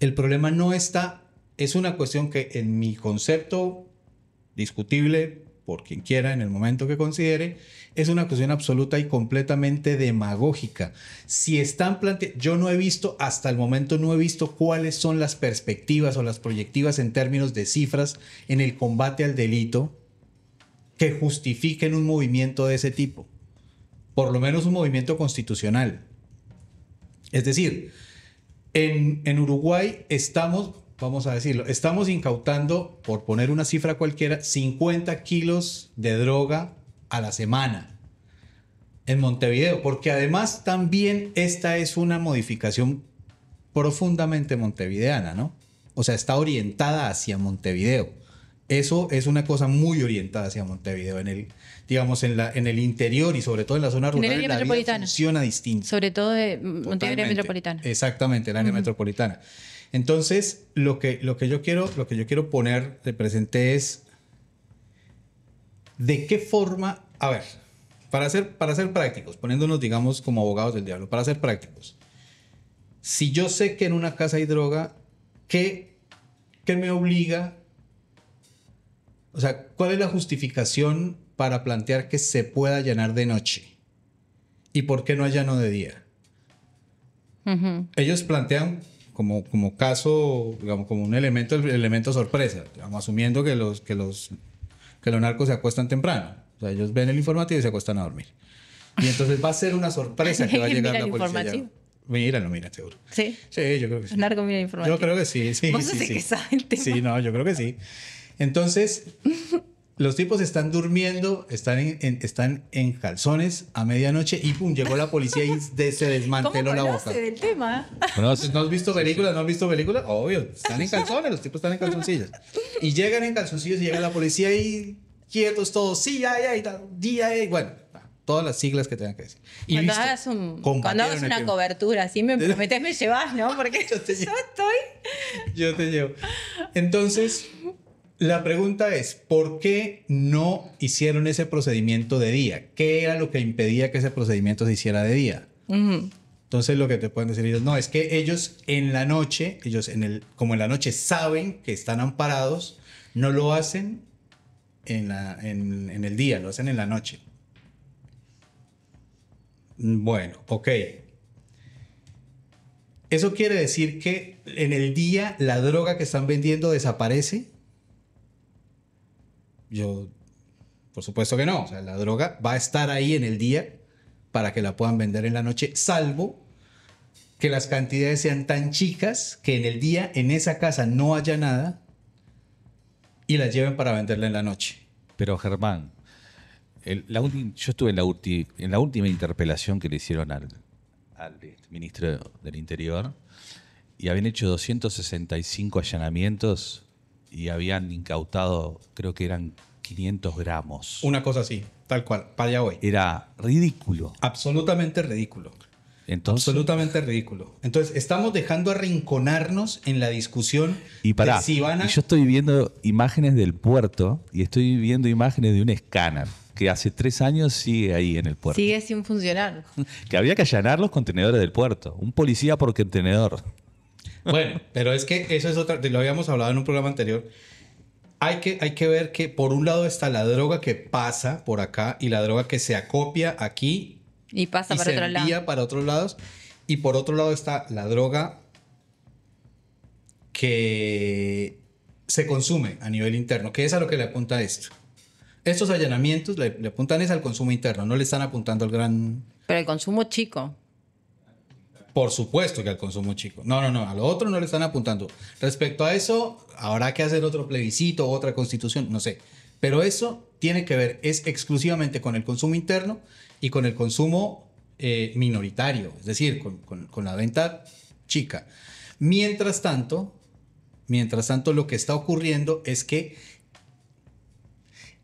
B: El problema no está, es una cuestión que en mi concepto, discutible por quien quiera en el momento que considere, es una cuestión absoluta y completamente demagógica. Si están yo no he visto, hasta el momento no he visto cuáles son las perspectivas o las proyectivas en términos de cifras en el combate al delito que justifiquen un movimiento de ese tipo. Por lo menos un movimiento constitucional. Es decir, en Uruguay estamos, vamos a decirlo, estamos incautando, por poner una cifra cualquiera, 50 kilos de droga a la semana en Montevideo, porque además también esta es una modificación profundamente montevideana, ¿no? O sea, está orientada hacia Montevideo. Eso es una cosa muy orientada hacia Montevideo. Digamos, en el interior y sobre todo en la zona rural,
A: en el área metropolitana
B: funciona distinto.
A: Sobre todo de Montevideo metropolitana.
B: Exactamente, el área metropolitana. Entonces, lo que yo quiero poner de presente es de qué forma, a ver, para ser prácticos, poniéndonos, digamos, como abogados del diablo, para ser prácticos. Si yo sé que en una casa hay droga, ¿qué me obliga? O sea, ¿cuál es la justificación para plantear que se pueda allanar de noche? ¿Y por qué no allano de día? Ellos plantean como caso, digamos, como un elemento sorpresa, digamos, asumiendo que los narcos se acuestan temprano. O sea, ellos ven el informativo y se acuestan a dormir. Y entonces va a ser una sorpresa que va a llegar la policía. Míralo, seguro.
A: ¿Sí?
B: Sí, yo creo que sí.
A: Los narcos miran el informativo.
B: Yo creo que sí.
A: Vos
B: sí,
A: sé
B: sí.
A: que saben el tema.
B: Sí, no, yo creo que sí. Entonces, los tipos están durmiendo, están en calzones a medianoche y pum, llegó la policía y se desmanteló la boca.
A: Del tema?
B: ¿No has visto películas? ¿No has visto películas? Obvio, están en calzones, los tipos están en calzoncillos. Y llegan en calzoncillos y llega la policía y quietos todos, sí, ay, bueno, todas las siglas que tengan que decir. Y
A: cuando hagas una cobertura, así me prometés, me llevas, ¿no? Porque
B: yo te llevo. Entonces, la pregunta es, ¿por qué no hicieron ese procedimiento de día? ¿Qué era lo que impedía que ese procedimiento se hiciera de día? Entonces, lo que te pueden decir es, no, es que ellos en la noche, como en la noche saben que están amparados, no lo hacen en el día, lo hacen en la noche. Bueno, ok. ¿Eso quiere decir que en el día la droga que están vendiendo desaparece? Por supuesto que no. O sea, la droga va a estar ahí en el día para que la puedan vender en la noche, salvo que las cantidades sean tan chicas que en el día en esa casa no haya nada y la lleven para venderla en la noche.
C: Pero Germán, yo estuve en la última interpelación que le hicieron al ministro del Interior y habían hecho 265 allanamientos y habían incautado, creo que eran 500 gramos.
B: Una cosa así, tal cual, para allá voy.
C: Era ridículo.
B: Absolutamente ridículo. Absolutamente ridículo. Entonces, estamos dejando arrinconarnos en la discusión
C: y pará,
B: de si van a...
C: y yo estoy viendo imágenes del puerto y estoy viendo imágenes de un escáner que hace 3 años sigue ahí en el puerto.
A: Sigue sin funcionar.
C: Que había que allanar los contenedores del puerto. Un policía por contenedor.
B: Bueno, pero es que eso es otra... Lo habíamos hablado en un programa anterior. Hay que ver que por un lado está la droga que pasa por acá y la droga que se acopia aquí
A: y pasa para otro lado.
B: Se envía para otros lados. Y por otro lado está la droga que se consume a nivel interno, que es a lo que le apunta esto. Estos allanamientos le apuntan es al consumo interno, no le están apuntando al gran...
A: Pero el consumo chico.
B: Por supuesto que al consumo chico. No, a lo otro no le están apuntando. Respecto a eso, habrá que hacer otro plebiscito, otra constitución, no sé. Pero eso tiene que ver, es exclusivamente con el consumo interno y con el consumo minoritario, es decir, con la venta chica. Mientras tanto, lo que está ocurriendo es que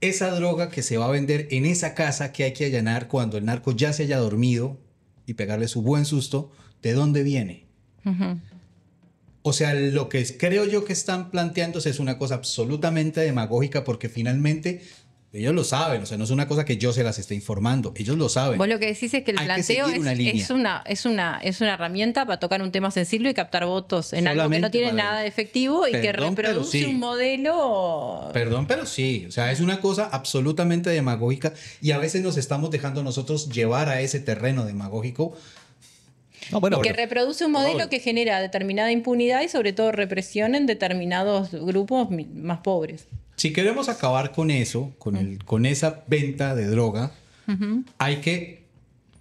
B: esa droga que se va a vender en esa casa que hay que allanar cuando el narco ya se haya dormido y pegarle su buen susto, ¿de dónde viene? O sea, lo que creo yo que están planteándose es una cosa absolutamente demagógica porque finalmente ellos lo saben. O sea, no es una cosa que yo se las esté informando. Ellos lo saben.
A: Vos lo que decís es que el
B: Hay que
A: planteo
B: seguir una línea.
A: es una herramienta para tocar un tema sensible y captar votos en algo que no
B: Solamente
A: tiene
B: para
A: nada
B: eso.
A: de efectivo y que
B: Perdón, pero
A: reproduce
B: sí.
A: un modelo.
B: Perdón, pero sí. O sea, es una cosa absolutamente demagógica y a veces nos estamos dejando nosotros llevar a ese terreno demagógico.
C: No, bueno,
A: Que
C: pero-
A: reproduce un modelo
B: Obvio.
A: que genera determinada impunidad y sobre todo represión en determinados grupos más pobres.
B: Si queremos acabar con eso, con esa venta de droga, hay que,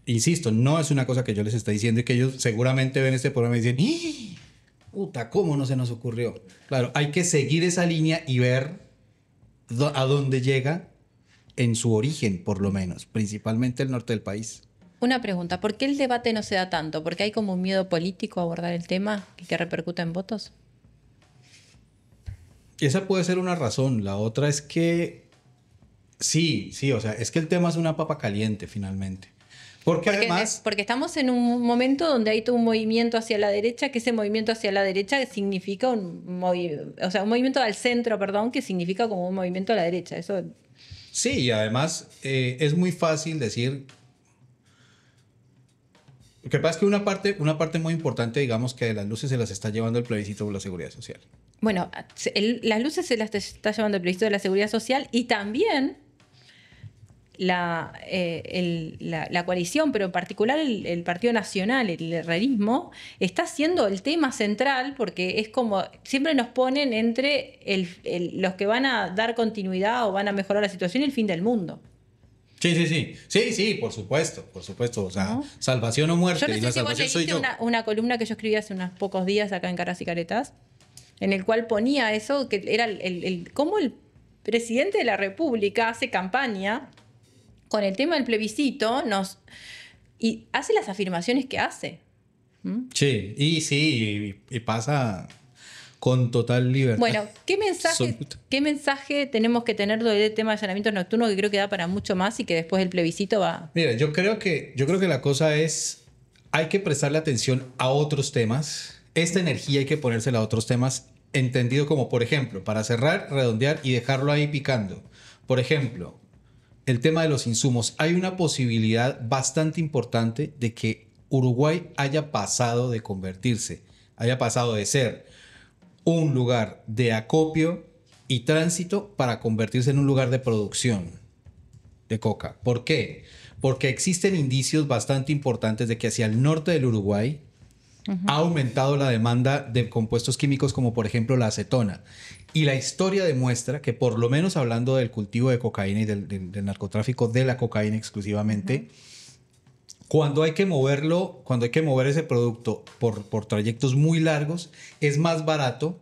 B: insisto, no es una cosa que yo les estoy diciendo y que ellos seguramente ven este programa y dicen, ¡ih! Puta, ¿cómo no se nos ocurrió? Claro, hay que seguir esa línea y ver a dónde llega en su origen, por lo menos, principalmente el norte del país.
A: Una pregunta, ¿por qué el debate no se da tanto? ¿Porque hay como un miedo político a abordar el tema y que repercuta en votos?
B: Esa puede ser una razón. La otra es que sí, o sea, es que el tema es una papa caliente finalmente. Porque además...
A: Porque estamos en un momento donde hay todo un movimiento hacia la derecha, que ese movimiento hacia la derecha significa un movimiento al centro, perdón, que significa como un movimiento a la derecha. Eso
B: Sí, y además es muy fácil decir... Lo que pasa es que una parte muy importante, digamos, que de las luces se las está llevando el plebiscito por la seguridad social.
A: Bueno, las luces se las está llevando el plebiscito de la seguridad social y también la coalición, pero en particular el Partido Nacional, el herrerismo, está siendo el tema central porque es como siempre nos ponen entre los que van a dar continuidad o van a mejorar la situación y el fin del mundo.
B: Sí, por supuesto. O sea,
A: ¿No?
B: salvación o muerte.
A: Yo no
B: Y
A: sé
B: la
A: si vos
B: salvación soy
A: leíste
B: yo.
A: una columna que yo escribí hace unos pocos días acá en Caras y Caretas, en el cual ponía eso, que era cómo el presidente de la República hace campaña con el tema del plebiscito y hace las afirmaciones que hace.
B: Sí, y pasa con total libertad.
A: Bueno,
B: Absoluta.
A: ¿qué mensaje tenemos que tener del tema de allanamientos nocturnos que creo que da para mucho más y que después del plebiscito va...
B: Mira, yo creo que la cosa es, hay que prestarle atención a otros temas. Esta energía hay que ponérsela a otros temas, entendido como, por ejemplo, para cerrar, redondear y dejarlo ahí picando. Por ejemplo, el tema de los insumos. Hay una posibilidad bastante importante de que Uruguay haya pasado de ser un lugar de acopio y tránsito para convertirse en un lugar de producción de coca. ¿Por qué? Porque existen indicios bastante importantes de que hacia el norte del Uruguay ha aumentado la demanda de compuestos químicos como por ejemplo la acetona. Y la historia demuestra que por lo menos hablando del cultivo de cocaína y del narcotráfico de la cocaína exclusivamente, cuando hay que mover ese producto por trayectos muy largos, es más barato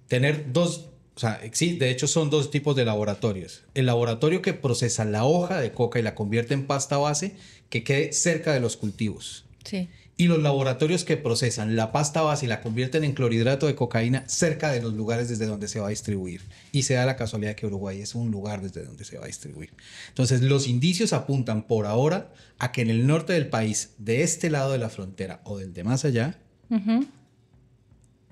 B: tener dos, o sea, sí, de hecho son dos tipos de laboratorios. El laboratorio que procesa la hoja de coca y la convierte en pasta base que quede cerca de los cultivos.
A: Sí.
B: Y los laboratorios que procesan la pasta base y la convierten en clorhidrato de cocaína cerca de los lugares desde donde se va a distribuir. Y se da la casualidad que Uruguay es un lugar desde donde se va a distribuir. Entonces, los indicios apuntan por ahora a que en el norte del país, de este lado de la frontera o del de más allá,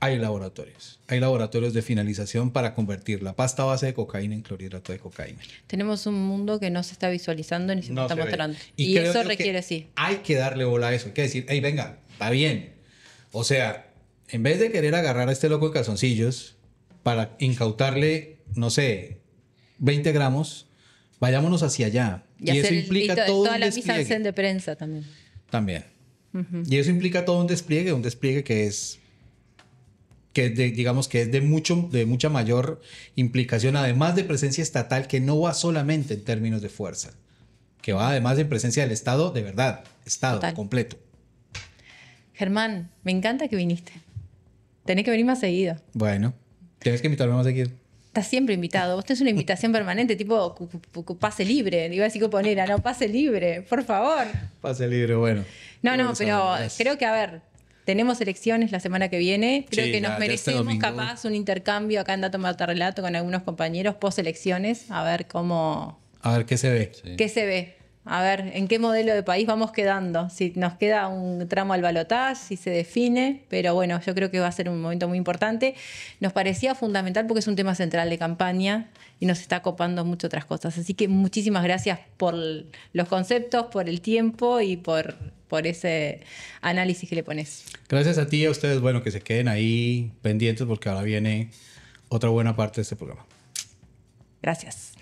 B: hay laboratorios. Hay laboratorios de finalización para convertir la pasta base de cocaína en clorhidrato de cocaína.
A: Tenemos un mundo que no se está visualizando ni se
B: No
A: está
B: se ve.
A: mostrando.
B: Y
A: Y
B: creo
A: eso
B: yo
A: requiere,
B: que
A: sí.
B: hay que darle bola a eso. Hay que decir, hey, venga, está bien. O sea, en vez de querer agarrar a este loco de calzoncillos para incautarle, no sé, 20 gramos, vayámonos hacia allá. Y eso implica todo
A: toda
B: un
A: la mise en
B: despliegue.
A: scène de prensa también.
B: También. Y eso implica todo un despliegue que es digamos que es de mucha mayor implicación, además de presencia estatal, que no va solamente en términos de fuerza, que va además de presencia del Estado, de verdad, Estado
A: Total.
B: completo.
A: Germán, me encanta que viniste. Tenés que venir más seguido.
B: Bueno, tienes que invitarme más seguido.
A: Estás siempre invitado. Vos tenés una invitación permanente, tipo pase libre. Iba a decir cuponera, no, pase libre, por favor.
B: Pase libre, bueno.
A: No,
B: Bueno,
A: pero
B: gracias.
A: creo que, a ver, tenemos elecciones la semana que viene. Creo
B: Sí,
A: que
B: ya
A: nos
B: este
A: merecemos
B: domingo.
A: capaz un intercambio acá en Dato Mata Relato con algunos compañeros post elecciones, a ver cómo,
B: A ver qué se ve.
C: Sí.
A: qué se ve. a ver en qué modelo de país vamos quedando, si nos queda un tramo al balotaje, si se define, pero bueno, yo creo que va a ser un momento muy importante. Nos parecía fundamental porque es un tema central de campaña y nos está copando mucho otras cosas. Así que muchísimas gracias por los conceptos, por el tiempo y por ese análisis que le pones.
B: Gracias a ti y a ustedes, bueno, que se queden ahí pendientes porque ahora viene otra buena parte de este programa.
A: Gracias.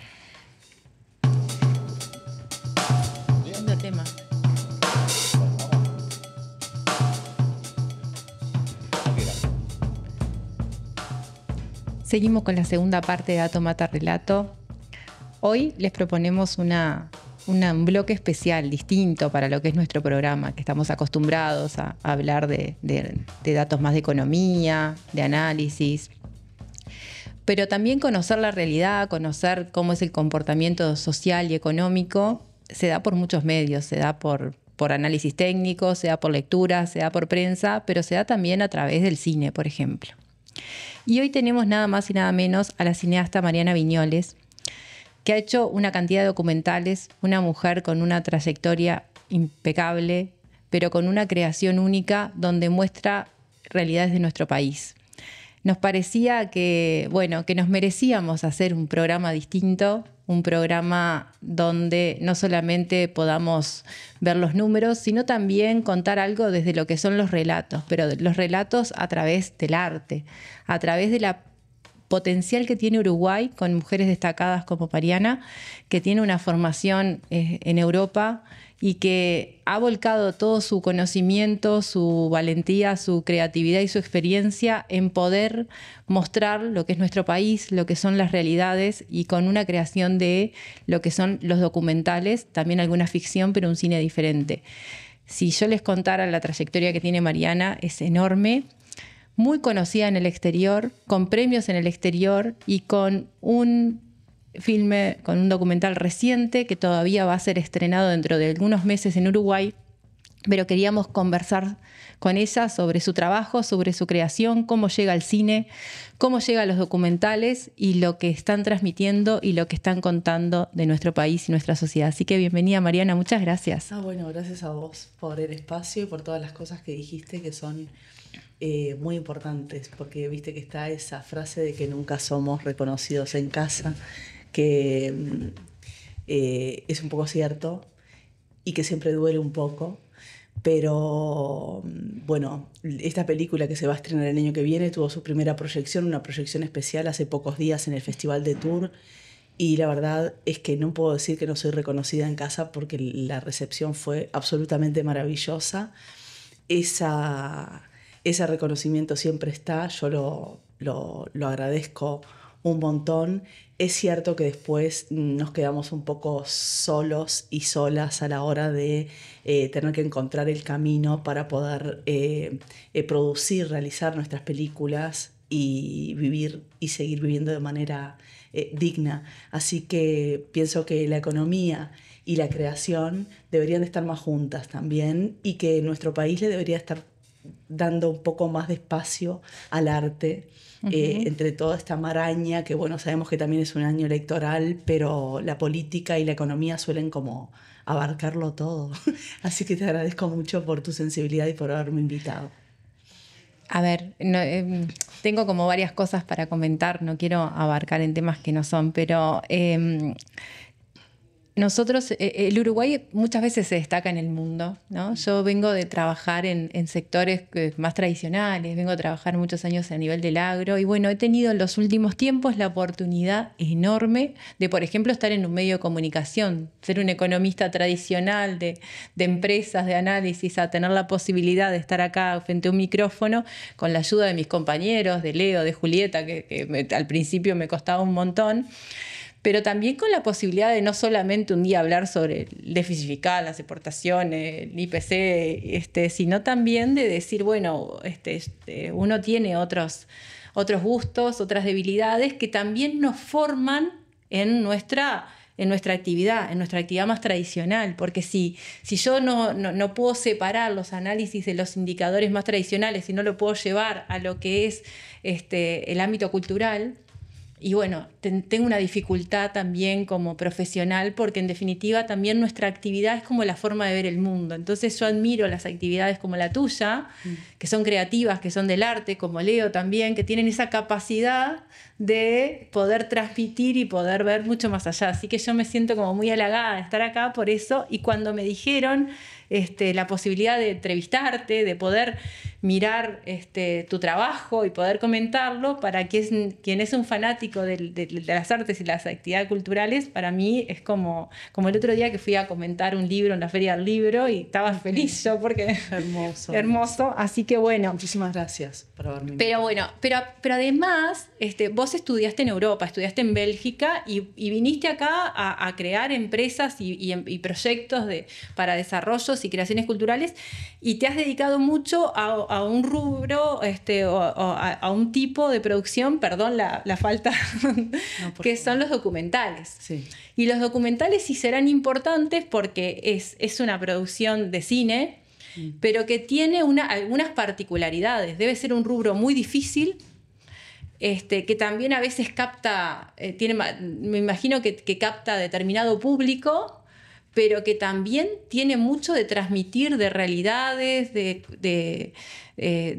A: Lindo tema. Seguimos con la segunda parte de Dato Mata Relato. Hoy les proponemos un bloque especial, distinto para lo que es nuestro programa, que estamos acostumbrados a hablar de datos más de economía, de análisis, pero también conocer la realidad, conocer cómo es el comportamiento social y económico, se da por muchos medios, se da por análisis técnico, se da por lectura, se da por prensa, pero se da también a través del cine, por ejemplo. Y hoy tenemos nada más y nada menos a la cineasta Mariana Viñoles, que ha hecho una cantidad de documentales, una mujer con una trayectoria impecable, pero con una creación única donde muestra realidades de nuestro país. Nos parecía que nos merecíamos hacer un programa distinto, un programa donde no solamente podamos ver los números, sino también contar algo desde lo que son los relatos, pero los relatos a través del arte, a través de la potencial que tiene Uruguay con mujeres destacadas como Mariana, que tiene una formación en Europa y que ha volcado todo su conocimiento, su valentía, su creatividad y su experiencia en poder mostrar lo que es nuestro país, lo que son las realidades y con una creación de lo que son los documentales, también alguna ficción, pero un cine diferente. Si yo les contara la trayectoria que tiene Mariana, es enorme. Muy conocida en el exterior, con premios en el exterior y con un filme, con un documental reciente que todavía va a ser estrenado dentro de algunos meses en Uruguay, pero queríamos conversar con ella sobre su trabajo, sobre su creación, cómo llega al cine, cómo llega a los documentales y lo que están transmitiendo y lo que están contando de nuestro país y nuestra sociedad. Así que bienvenida, Mariana, muchas gracias.
D: Bueno, gracias a vos por el espacio y por todas las cosas que dijiste que son muy importantes, porque viste que está esa frase de que nunca somos reconocidos en casa, que es un poco cierto y que siempre duele un poco, pero bueno, esta película que se va a estrenar el año que viene tuvo su primera proyección, una proyección especial hace pocos días en el Festival de Tours, y la verdad es que no puedo decir que no soy reconocida en casa porque la recepción fue absolutamente maravillosa. Ese reconocimiento siempre está, yo lo agradezco un montón. Es cierto que después nos quedamos un poco solos y solas a la hora de tener que encontrar el camino para poder producir, realizar nuestras películas y vivir y seguir viviendo de manera digna. Así que pienso que la economía y la creación deberían de estar más juntas también y que nuestro país le debería estar dando un poco más de espacio al arte, entre toda esta maraña que bueno, sabemos que también es un año electoral, pero la política y la economía suelen como abarcarlo todo. Así que te agradezco mucho por tu sensibilidad y por haberme invitado.
A: A ver, tengo como varias cosas para comentar, no quiero abarcar en temas que no son, pero nosotros, el Uruguay muchas veces se destaca en el mundo, ¿no? Yo vengo de trabajar en sectores más tradicionales, vengo a trabajar muchos años a nivel del agro y bueno, he tenido en los últimos tiempos la oportunidad enorme de, por ejemplo, estar en un medio de comunicación, ser un economista tradicional de empresas, de análisis, a tener la posibilidad de estar acá frente a un micrófono con la ayuda de mis compañeros, de Leo, de Julieta, que al principio me costaba un montón. Pero también con la posibilidad de no solamente un día hablar sobre el déficit fiscal, las exportaciones, el IPC, sino también de decir, bueno, uno tiene otros gustos, otras debilidades que también nos forman en nuestra actividad, más tradicional. Porque si yo no puedo separar los análisis de los indicadores más tradicionales y no lo puedo llevar a lo que es el ámbito cultural, Y bueno, tengo una dificultad también como profesional porque en definitiva también nuestra actividad es como la forma de ver el mundo. Entonces yo admiro las actividades como la tuya, que son creativas, que son del arte, como Leo también, que tienen esa capacidad de poder transmitir y poder ver mucho más allá. Así que yo me siento como muy halagada de estar acá por eso. Y cuando me dijeron la posibilidad de entrevistarte, de poder mirar tu trabajo y poder comentarlo, para quien es un fanático de las artes y las actividades culturales, para mí es como el otro día que fui a comentar un libro en la Feria del Libro y estaba feliz yo porque
D: Hermoso.
A: hermoso, así que bueno.
D: Muchísimas gracias por haberme
A: Pero bueno, pero además vos estudiaste en Europa, estudiaste en Bélgica y viniste acá a crear empresas y proyectos para desarrollos y creaciones culturales, y te has dedicado mucho a un rubro, a un tipo de producción, perdón la falta, que son los documentales.
D: Sí.
A: Y los documentales sí serán importantes porque es una producción de cine, pero que tiene algunas particularidades. Debe ser un rubro muy difícil, que también a veces capta, me imagino que capta determinado público, pero que también tiene mucho de transmitir, de realidades, de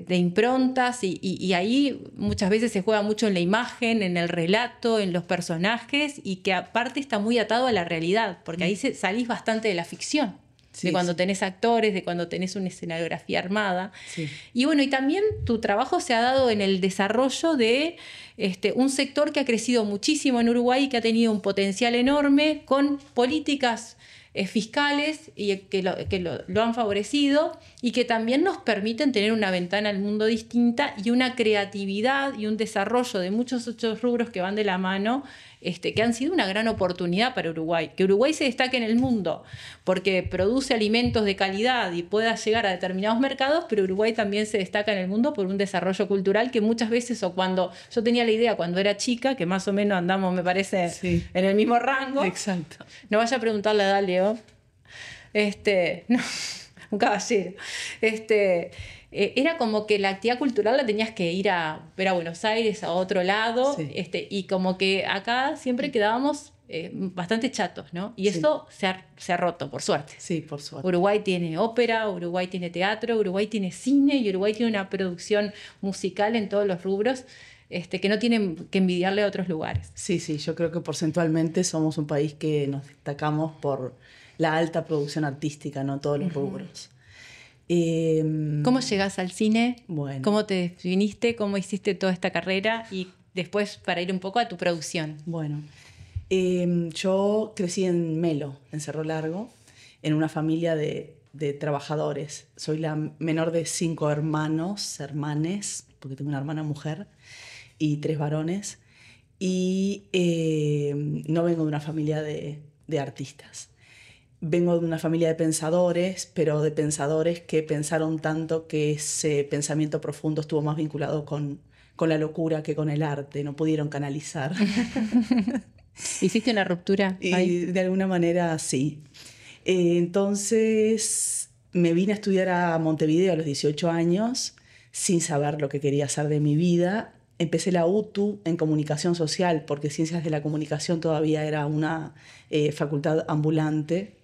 A: improntas, y ahí muchas veces se juega mucho en la imagen, en el relato, en los personajes, y que aparte está muy atado a la realidad, porque ahí salís bastante de la ficción.
D: Sí,
A: de cuando
D: sí.
A: tenés actores, de cuando tenés una escenografía armada.
D: Sí.
A: Y bueno, y también tu trabajo se ha dado en el desarrollo de un sector que ha crecido muchísimo en Uruguay y que ha tenido un potencial enorme con políticas fiscales y que lo han favorecido, y que también nos permiten tener una ventana al mundo distinta y una creatividad y un desarrollo de muchos otros rubros que van de la mano, que han sido una gran oportunidad para Uruguay. Que Uruguay se destaque en el mundo porque produce alimentos de calidad y pueda llegar a determinados mercados, pero Uruguay también se destaca en el mundo por un desarrollo cultural que muchas veces, o cuando yo tenía la idea cuando era chica, que más o menos andamos, me parece,
D: Sí.
A: en el mismo rango.
D: Exacto.
A: No vaya a preguntarle a edad, Leo. No, un caballero. Era como que la actividad cultural la tenías que ir a ver a Buenos Aires, a otro lado,
D: Sí.
A: y como que acá siempre quedábamos bastante chatos, ¿no? Y
D: Sí.
A: eso se ha roto, por suerte.
D: Sí, por suerte.
A: Uruguay tiene ópera, Uruguay tiene teatro, Uruguay tiene cine y Uruguay tiene una producción musical en todos los rubros, que no tienen que envidiarle a otros lugares.
D: Sí, sí, yo creo que porcentualmente somos un país que nos destacamos por la alta producción artística, no todos los rubros.
A: ¿Cómo llegás al cine?
D: Bueno.
A: ¿Cómo te viniste? ¿Cómo hiciste toda esta carrera? Y después, para ir un poco a tu producción.
D: Bueno, yo crecí en Melo, en Cerro Largo, en una familia de trabajadores. Soy la menor de 5 hermanes, porque tengo una hermana mujer, y 3 varones. Y no vengo de una familia de artistas. Vengo de una familia de pensadores, pero de pensadores que pensaron tanto que ese pensamiento profundo estuvo más vinculado con la locura que con el arte. No pudieron canalizar.
A: ¿Hiciste una ruptura
D: Y
A: ahí?
D: de alguna manera sí. Entonces me vine a estudiar a Montevideo a los 18 años sin saber lo que quería hacer de mi vida. Empecé la UTU en comunicación social porque Ciencias de la Comunicación todavía era una facultad ambulante.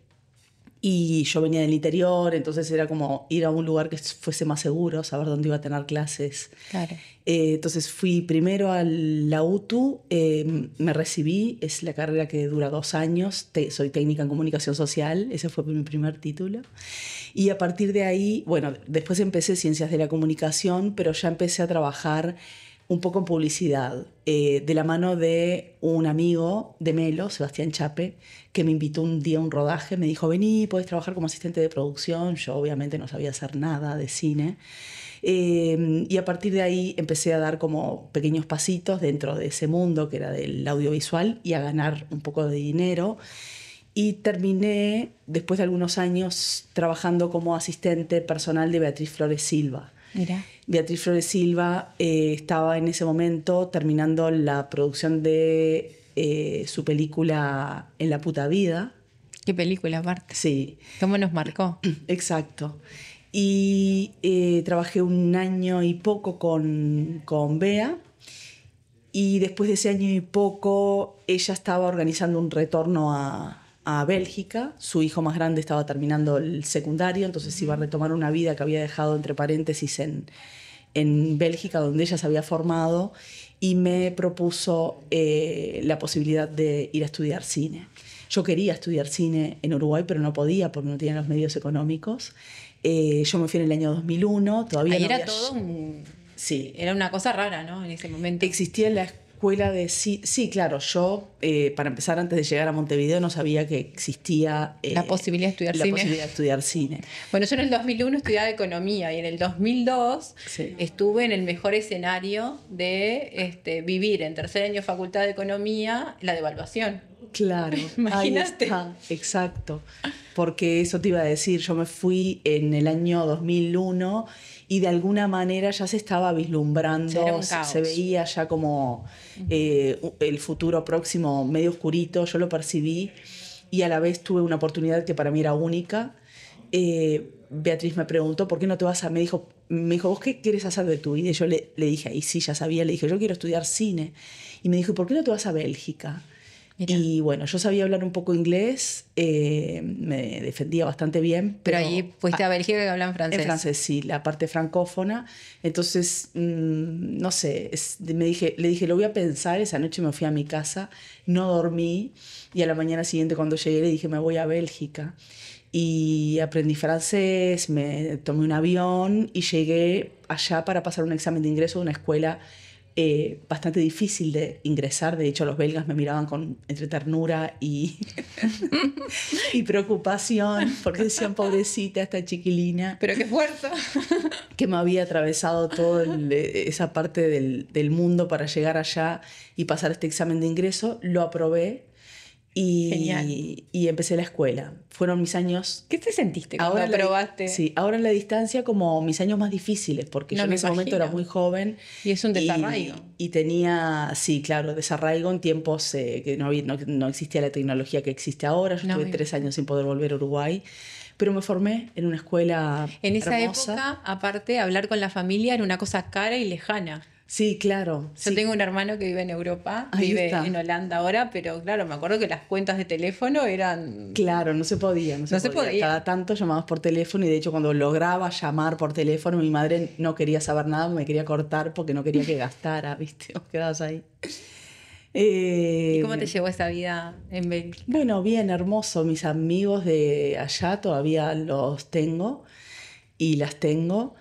D: Y yo venía del interior, entonces era como ir a un lugar que fuese más seguro, saber dónde iba a tener clases.
A: Claro.
D: Entonces fui primero a la UTU, me recibí, es la carrera que dura 2 años, soy técnica en comunicación social, ese fue mi primer título. Y a partir de ahí, bueno, después empecé Ciencias de la Comunicación, pero ya empecé a trabajar un poco en publicidad, de la mano de un amigo de Melo, Sebastián Chape, que me invitó un día a un rodaje, me dijo, vení, podés trabajar como asistente de producción. Yo obviamente no sabía hacer nada de cine. Y a partir de ahí empecé a dar como pequeños pasitos dentro de ese mundo que era del audiovisual y a ganar un poco de dinero. Y terminé, después de algunos años, trabajando como asistente personal de Beatriz Flores Silva.
A: Mira.
D: Beatriz Flores Silva estaba en ese momento terminando la producción de su película En la puta vida.
A: Qué película, aparte.
D: Sí,
A: ¿Cómo nos marcó?
D: exacto. Y trabajé 1 año y poco con Bea. Y después de ese año y poco, ella estaba organizando un retorno a Bélgica. Su hijo más grande estaba terminando el secundario, entonces iba a retomar una vida que había dejado entre paréntesis en Bélgica, donde ella se había formado, y me propuso la posibilidad de ir a estudiar cine. Yo quería estudiar cine en Uruguay, pero no podía porque no tenía los medios económicos. Yo me fui en el año 2001, todavía
A: Ahí
D: no
A: era
D: había...
A: todo
D: Sí.
A: Era una cosa rara, ¿no? En ese momento.
D: Existía la escuela de cine. Sí, claro, yo, para empezar, antes de llegar a Montevideo, no sabía que existía
A: la posibilidad de estudiar cine.
D: La posibilidad de estudiar cine.
A: Bueno, yo en el 2001 estudiaba economía y en el 2002 estuve en el mejor escenario de vivir en tercer año de facultad de economía la devaluación.
D: Claro,
A: Imagínate.
D: Ahí está, exacto. Porque eso te iba a decir, yo me fui en el año 2001 y de alguna manera ya se estaba vislumbrando,
A: era un caos.
D: Se veía ya como el futuro próximo medio oscurito, yo lo percibí y a la vez tuve una oportunidad que para mí era única. Beatriz me preguntó, ¿por qué no te vas a...? Me dijo, ¿vos qué quieres hacer de tu vida? Y yo le dije, y sí, ya sabía, le dije, yo quiero estudiar cine. Y me dijo, ¿por qué no te vas a Bélgica? Mira. Y bueno, yo sabía hablar un poco inglés, me defendía bastante bien.
A: Pero allí fuiste a Bélgica que hablan francés.
D: En francés, sí, la parte francófona. Entonces, no sé, le dije, lo voy a pensar. Esa noche me fui a mi casa, no dormí. Y a la mañana siguiente cuando llegué le dije, me voy a Bélgica. Y aprendí francés, me tomé un avión y llegué allá para pasar un examen de ingreso de una escuela bastante difícil de ingresar. De hecho, los belgas me miraban entre ternura y preocupación, porque decían, pobrecita, esta chiquilina.
A: Pero qué esfuerzo.
D: Que me había atravesado toda esa parte del mundo para llegar allá y pasar este examen de ingreso. Lo aprobé y empecé la escuela. Fueron mis años...
A: ¿Qué te sentiste cuando aprobaste?
D: Sí, ahora en la distancia como mis años más difíciles, porque yo en ese momento era muy joven.
A: Y es un desarraigo.
D: Y tenía, sí, claro, desarraigo en tiempos que no existía la tecnología que existe ahora. Yo estuve 3 años sin poder volver a Uruguay. Pero me formé en una escuela
A: en esa
D: hermosa.
A: época, aparte, hablar con la familia era una cosa cara y lejana.
D: Sí, claro.
A: Yo tengo un hermano que vive en Europa, vive en Holanda ahora, pero claro, me acuerdo que las cuentas de teléfono eran...
D: Claro, no se podía. Cada tanto llamabas por teléfono y de hecho cuando lograba llamar por teléfono mi madre no quería saber nada, me quería cortar porque no quería que gastara, ¿viste? Os quedabas ahí.
A: ¿Y cómo te llevó esa vida en Bélgica?
D: Bueno, bien, hermoso. Mis amigos de allá todavía los tengo y las tengo.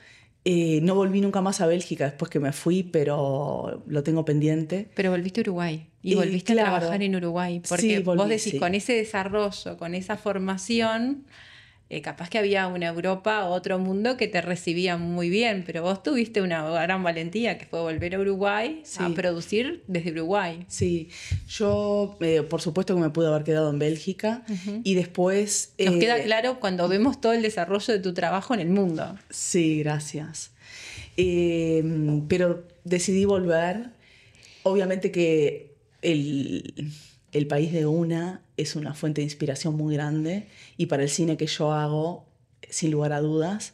D: No volví nunca más a Bélgica después que me fui, pero lo tengo pendiente.
A: Pero volviste a Uruguay y volviste a trabajar en Uruguay. Porque sí, vos decís, con ese desarrollo, con esa formación, capaz que había una Europa o otro mundo que te recibía muy bien, pero vos tuviste una gran valentía que fue volver a Uruguay a producir desde Uruguay.
D: Sí, yo por supuesto que me pude haber quedado en Bélgica y después...
A: Nos queda claro cuando vemos todo el desarrollo de tu trabajo en el mundo.
D: Sí, gracias. Pero decidí volver. Obviamente que el país de Una es una fuente de inspiración muy grande y para el cine que yo hago, sin lugar a dudas.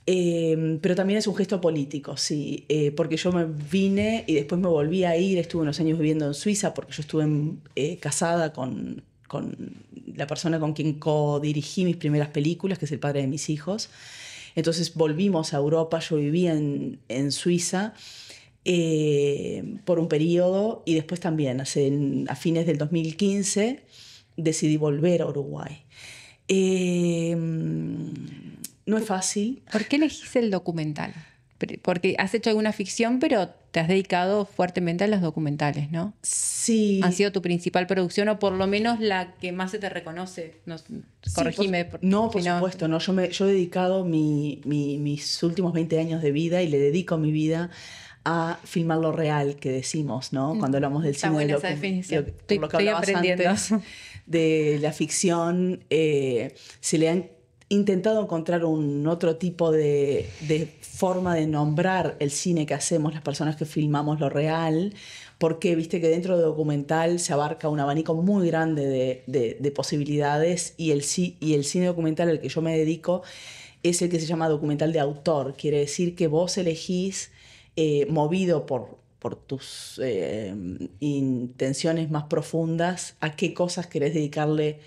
D: Pero también es un gesto político, sí, porque yo me vine y después me volví a ir, estuve unos años viviendo en Suiza porque yo estuve casada con la persona con quien codirigí mis primeras películas, que es el padre de mis hijos. Entonces volvimos a Europa, yo vivía en Suiza por un periodo y después también, a fines del 2015, decidí volver a Uruguay. No es fácil.
A: ¿Por qué elegís el documental? Porque has hecho alguna ficción, pero te has dedicado fuertemente a los documentales, ¿no?
D: Sí.
A: ¿Han sido tu principal producción o por lo menos la que más se te reconoce? No, corregime.
D: Por supuesto. No, yo he dedicado mis últimos 20 años de vida y le dedico mi vida a filmar lo real, que decimos, ¿no? Cuando hablamos del cine.
A: Buena esa definición.
D: Estoy aprendiendo. Antes, de la ficción, se le han intentado encontrar un otro tipo de forma de nombrar el cine que hacemos las personas que filmamos lo real, porque viste que dentro de documental se abarca un abanico muy grande de posibilidades y el cine documental al que yo me dedico es el que se llama documental de autor. Quiere decir que vos elegís, movido por por tus intenciones más profundas, a qué cosas querés dedicarle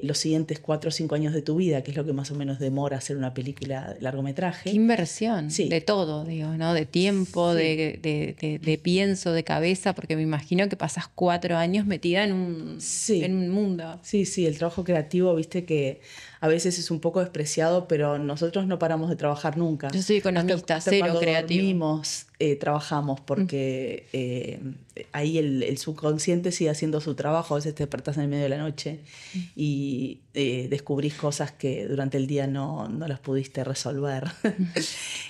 D: los siguientes 4 o 5 años de tu vida, que es lo que más o menos demora hacer una película de largometraje.
A: Qué inversión,
D: Sí.
A: de todo, digo, ¿no? De tiempo,
D: Sí.
A: de pienso, de cabeza, porque me imagino que pasas 4 años metida en un mundo.
D: Sí, sí, el trabajo creativo, viste que a veces es un poco despreciado, pero nosotros no paramos de trabajar nunca.
A: Yo soy economista,
D: hasta
A: cero
D: cuando
A: creativo.
D: dormimos, trabajamos, porque ahí el subconsciente sigue haciendo su trabajo. A veces te despertás en el medio de la noche y descubrís cosas que durante el día no las pudiste resolver.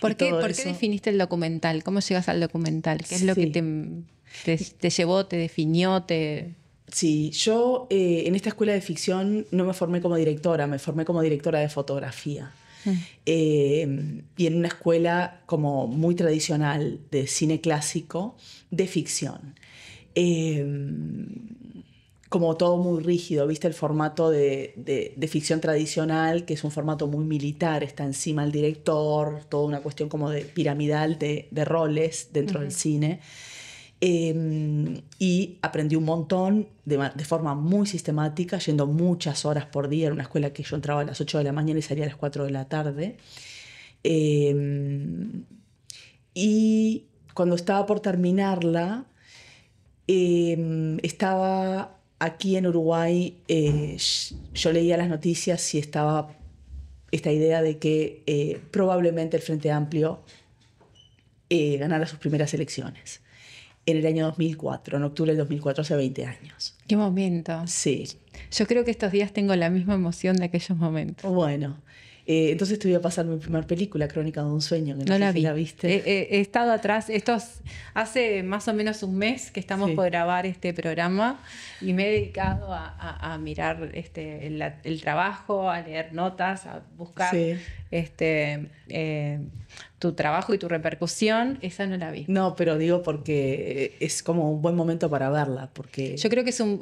A: ¿Por
D: Y
A: qué
D: todo eso.
A: definiste el documental? ¿Cómo llegas al documental? ¿Qué es lo que te llevó, te definió,
D: Sí, yo en esta escuela de ficción no me formé como directora, me formé como directora de fotografía. Y en una escuela como muy tradicional de cine clásico, de ficción. Como todo muy rígido, ¿viste? El formato de ficción tradicional, que es un formato muy militar, está encima el director, toda una cuestión como de piramidal de roles dentro del cine. Y aprendí un montón de forma muy sistemática, yendo muchas horas por día. Era una escuela que yo entraba a las 8 de la mañana y salía a las 4 de la tarde. Y cuando estaba por terminarla, estaba aquí en Uruguay, yo leía las noticias y estaba esta idea de que probablemente el Frente Amplio ganara sus primeras elecciones. En el año 2004, en octubre del 2004, hace 20 años.
A: qué momento?
D: Sí.
A: Yo creo que estos días tengo la misma emoción de aquellos momentos.
D: Bueno, entonces te voy a pasar mi primera película, Crónica de un sueño, que
A: No
D: sé
A: la
D: si
A: vi.
D: la viste.
A: He estado atrás. Hace más o menos un mes que estamos
D: Sí.
A: por grabar este programa y me he dedicado a mirar el trabajo, a leer notas, a buscar
D: Sí.
A: tu trabajo y tu repercusión. Esa no la vi.
D: No, pero digo porque es como un buen momento para verla, porque
A: Yo creo que es un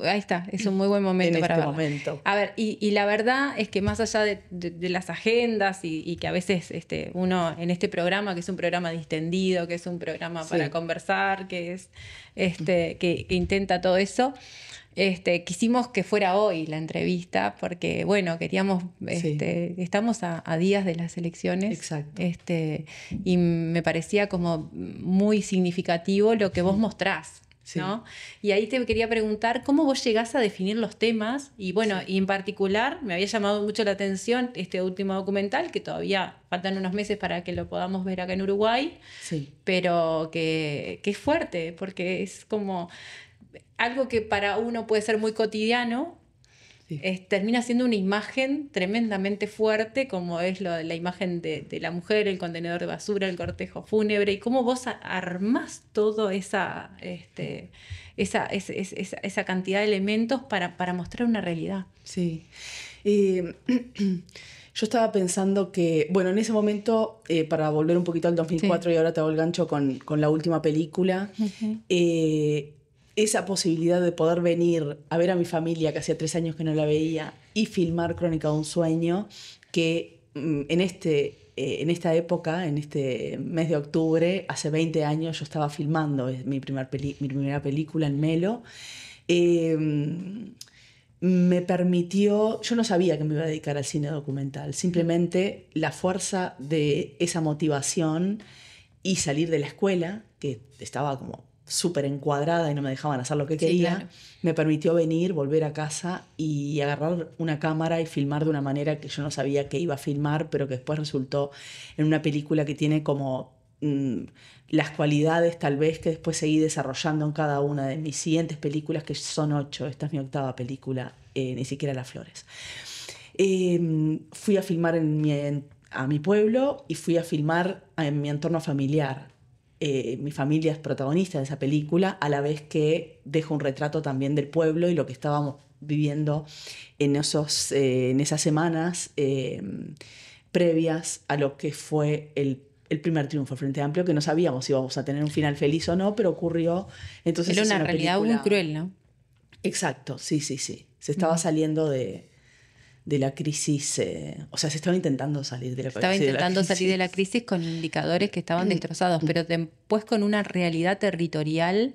A: muy buen momento
D: en
A: para
D: este
A: verla.
D: momento.
A: A ver, y la verdad es que más allá de las agendas y que a veces uno en este programa, que es un programa distendido, que es un programa
D: Sí.
A: para conversar, que es que intenta todo eso, quisimos que fuera hoy la entrevista, porque bueno, queríamos,
D: Sí.
A: estamos a días de las elecciones.
D: Exacto.
A: Y me parecía como muy significativo lo que vos mostrás.
D: Sí.
A: ¿No? Y ahí te quería preguntar cómo vos llegás a definir los temas y bueno, y en particular me había llamado mucho la atención este último documental, que todavía faltan unos meses para que lo podamos ver acá en Uruguay,
D: Sí.
A: pero que es fuerte, porque es como algo que para uno puede ser muy cotidiano,
D: Sí.
A: termina siendo una imagen tremendamente fuerte, como es la imagen de la mujer, el contenedor de basura, el cortejo fúnebre, y cómo vos armás todo esa cantidad de elementos para mostrar una realidad.
D: Sí. Yo estaba pensando que, bueno, en ese momento, para volver un poquito al 2004
A: Sí.
D: y ahora te hago el gancho con la última película, esa posibilidad de poder venir a ver a mi familia, que hacía 3 años que no la veía, y filmar Crónica de un sueño, que en esta época, en este mes de octubre, hace 20 años yo estaba filmando mi primera película en Melo. Me permitió, yo no sabía que me iba a dedicar al cine documental, simplemente la fuerza de esa motivación y salir de la escuela, que estaba como súper encuadrada y no me dejaban hacer lo que
A: Sí,
D: quería,
A: claro.
D: me permitió venir, volver a casa y agarrar una cámara y filmar de una manera que yo no sabía que iba a filmar, pero que después resultó en una película que tiene como las cualidades tal vez que después seguí desarrollando en cada una de mis siguientes películas, que son 8, esta es mi 8ª película, ni siquiera Las Flores. Fui a filmar a mi pueblo y fui a filmar en mi entorno familiar. Mi familia es protagonista de esa película, a la vez que dejo un retrato también del pueblo y lo que estábamos viviendo en esas semanas previas a lo que fue el primer triunfo del Frente Amplio, que no sabíamos si íbamos a tener un final feliz o no, pero ocurrió. Entonces
A: Era
D: es
A: una realidad
D: película
A: muy cruel, ¿no?
D: Exacto, sí. Se estaba saliendo de crisis. O sea, se estaba intentando salir de la crisis.
A: Estaba intentando salir de la crisis con indicadores que estaban destrozados, pero después con una realidad territorial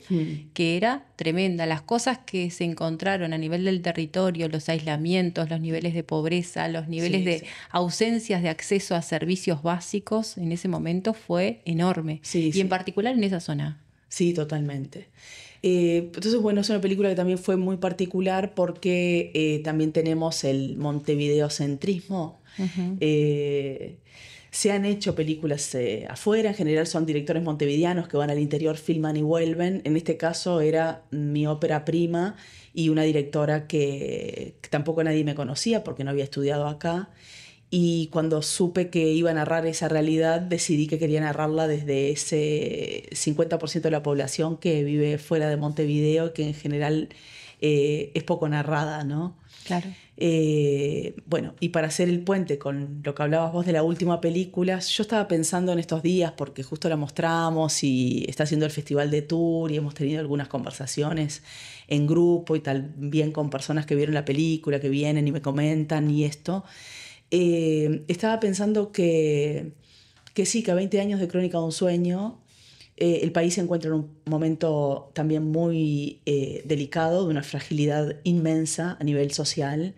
A: que era tremenda. Las cosas que se encontraron a nivel del territorio, los aislamientos, los niveles de pobreza, los niveles de ausencias de acceso a servicios básicos en ese momento fue enorme. Y en particular en esa zona.
D: Sí, totalmente. Entonces, bueno, es una película que también fue muy particular porque también tenemos el montevideocentrismo. Se han hecho películas afuera, en general son directores montevideanos que van al interior, filman y vuelven. En este caso era mi ópera prima y una directora que tampoco nadie me conocía porque no había estudiado acá. Y cuando supe que iba a narrar esa realidad, decidí que quería narrarla desde ese 50% de la población que vive fuera de Montevideo, que en general es poco narrada, ¿no?
A: Claro.
D: Bueno, y para hacer el puente con lo que hablabas vos de la última película, yo estaba pensando en estos días, porque justo la mostramos y está haciendo el Festival de Tour y hemos tenido algunas conversaciones en grupo y también con personas que vieron la película, que vienen y me comentan y esto. Estaba pensando que sí, que a 20 años de Crónica de un sueño, el país se encuentra en un momento también muy delicado, de una fragilidad inmensa a nivel social,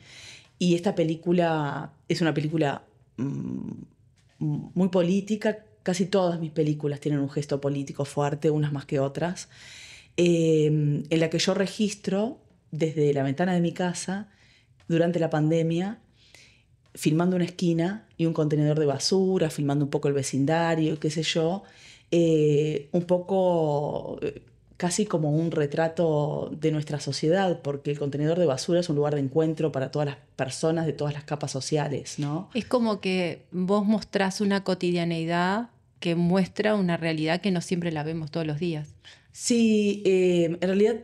D: y esta película es una película muy política. Casi todas mis películas tienen un gesto político fuerte, unas más que otras, en la que yo registro desde la ventana de mi casa durante la pandemia, filmando una esquina y un contenedor de basura, filmando un poco el vecindario, qué sé yo, un poco casi como un retrato de nuestra sociedad, porque el contenedor de basura es un lugar de encuentro para todas las personas de todas las capas sociales, ¿no?
A: Es como que vos mostrás una cotidianeidad que muestra una realidad que no siempre la vemos todos los días.
D: Sí, en realidad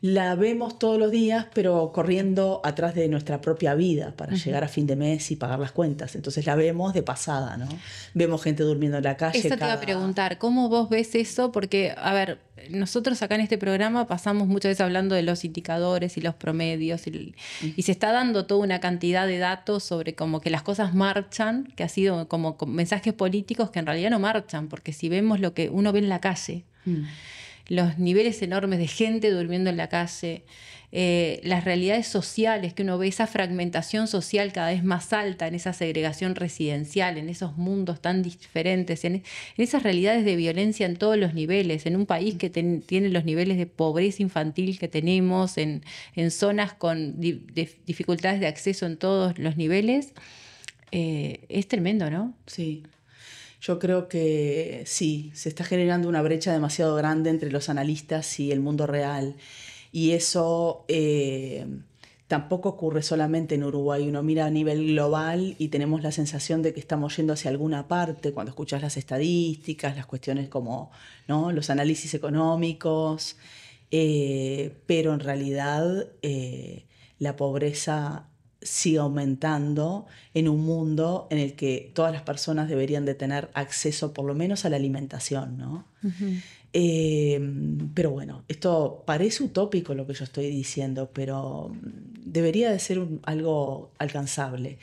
D: la vemos todos los días, pero corriendo atrás de nuestra propia vida para llegar a fin de mes y pagar las cuentas. Entonces la vemos de pasada, ¿no? Vemos gente durmiendo en la calle.
A: Eso te iba a preguntar, ¿cómo vos ves eso? Porque, a ver, nosotros acá en este programa pasamos muchas veces hablando de los indicadores y los promedios y se está dando toda una cantidad de datos sobre como que las cosas marchan, que ha sido como mensajes políticos que en realidad no marchan, porque si vemos lo que uno ve en la calle, los niveles enormes de gente durmiendo en la calle, las realidades sociales que uno ve, esa fragmentación social cada vez más alta, en esa segregación residencial, en esos mundos tan diferentes, en esas realidades de violencia en todos los niveles, en un país que tiene los niveles de pobreza infantil que tenemos, en zonas con dificultades de acceso en todos los niveles, es tremendo, ¿no?
D: Sí. Yo creo que sí, se está generando una brecha demasiado grande entre los analistas y el mundo real. Y eso tampoco ocurre solamente en Uruguay. Uno mira a nivel global y tenemos la sensación de que estamos yendo hacia alguna parte cuando escuchas las estadísticas, las cuestiones como, ¿no?, los análisis económicos. Pero en realidad la pobreza sigue aumentando en un mundo en el que todas las personas deberían de tener acceso por lo menos a la alimentación, ¿no? Pero bueno, esto parece utópico lo que yo estoy diciendo, pero debería de ser algo alcanzable.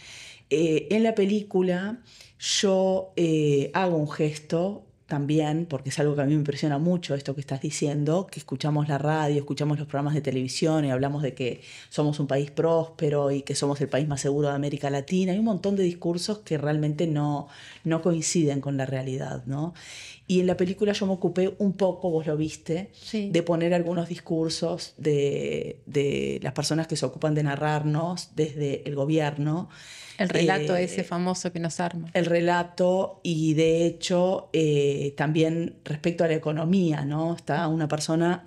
D: En la película yo hago un gesto también, porque es algo que a mí me impresiona mucho esto que estás diciendo, que escuchamos la radio, escuchamos los programas de televisión y hablamos de que somos un país próspero y que somos el país más seguro de América Latina. Hay un montón de discursos que realmente no coinciden con la realidad, ¿no? Y en la película yo me ocupé un poco, vos lo viste,
A: sí,
D: de poner algunos discursos de las personas que se ocupan de narrarnos desde el gobierno.
A: El relato ese famoso que nos arma.
D: El relato, y de hecho también respecto a la economía, ¿no? Está una persona,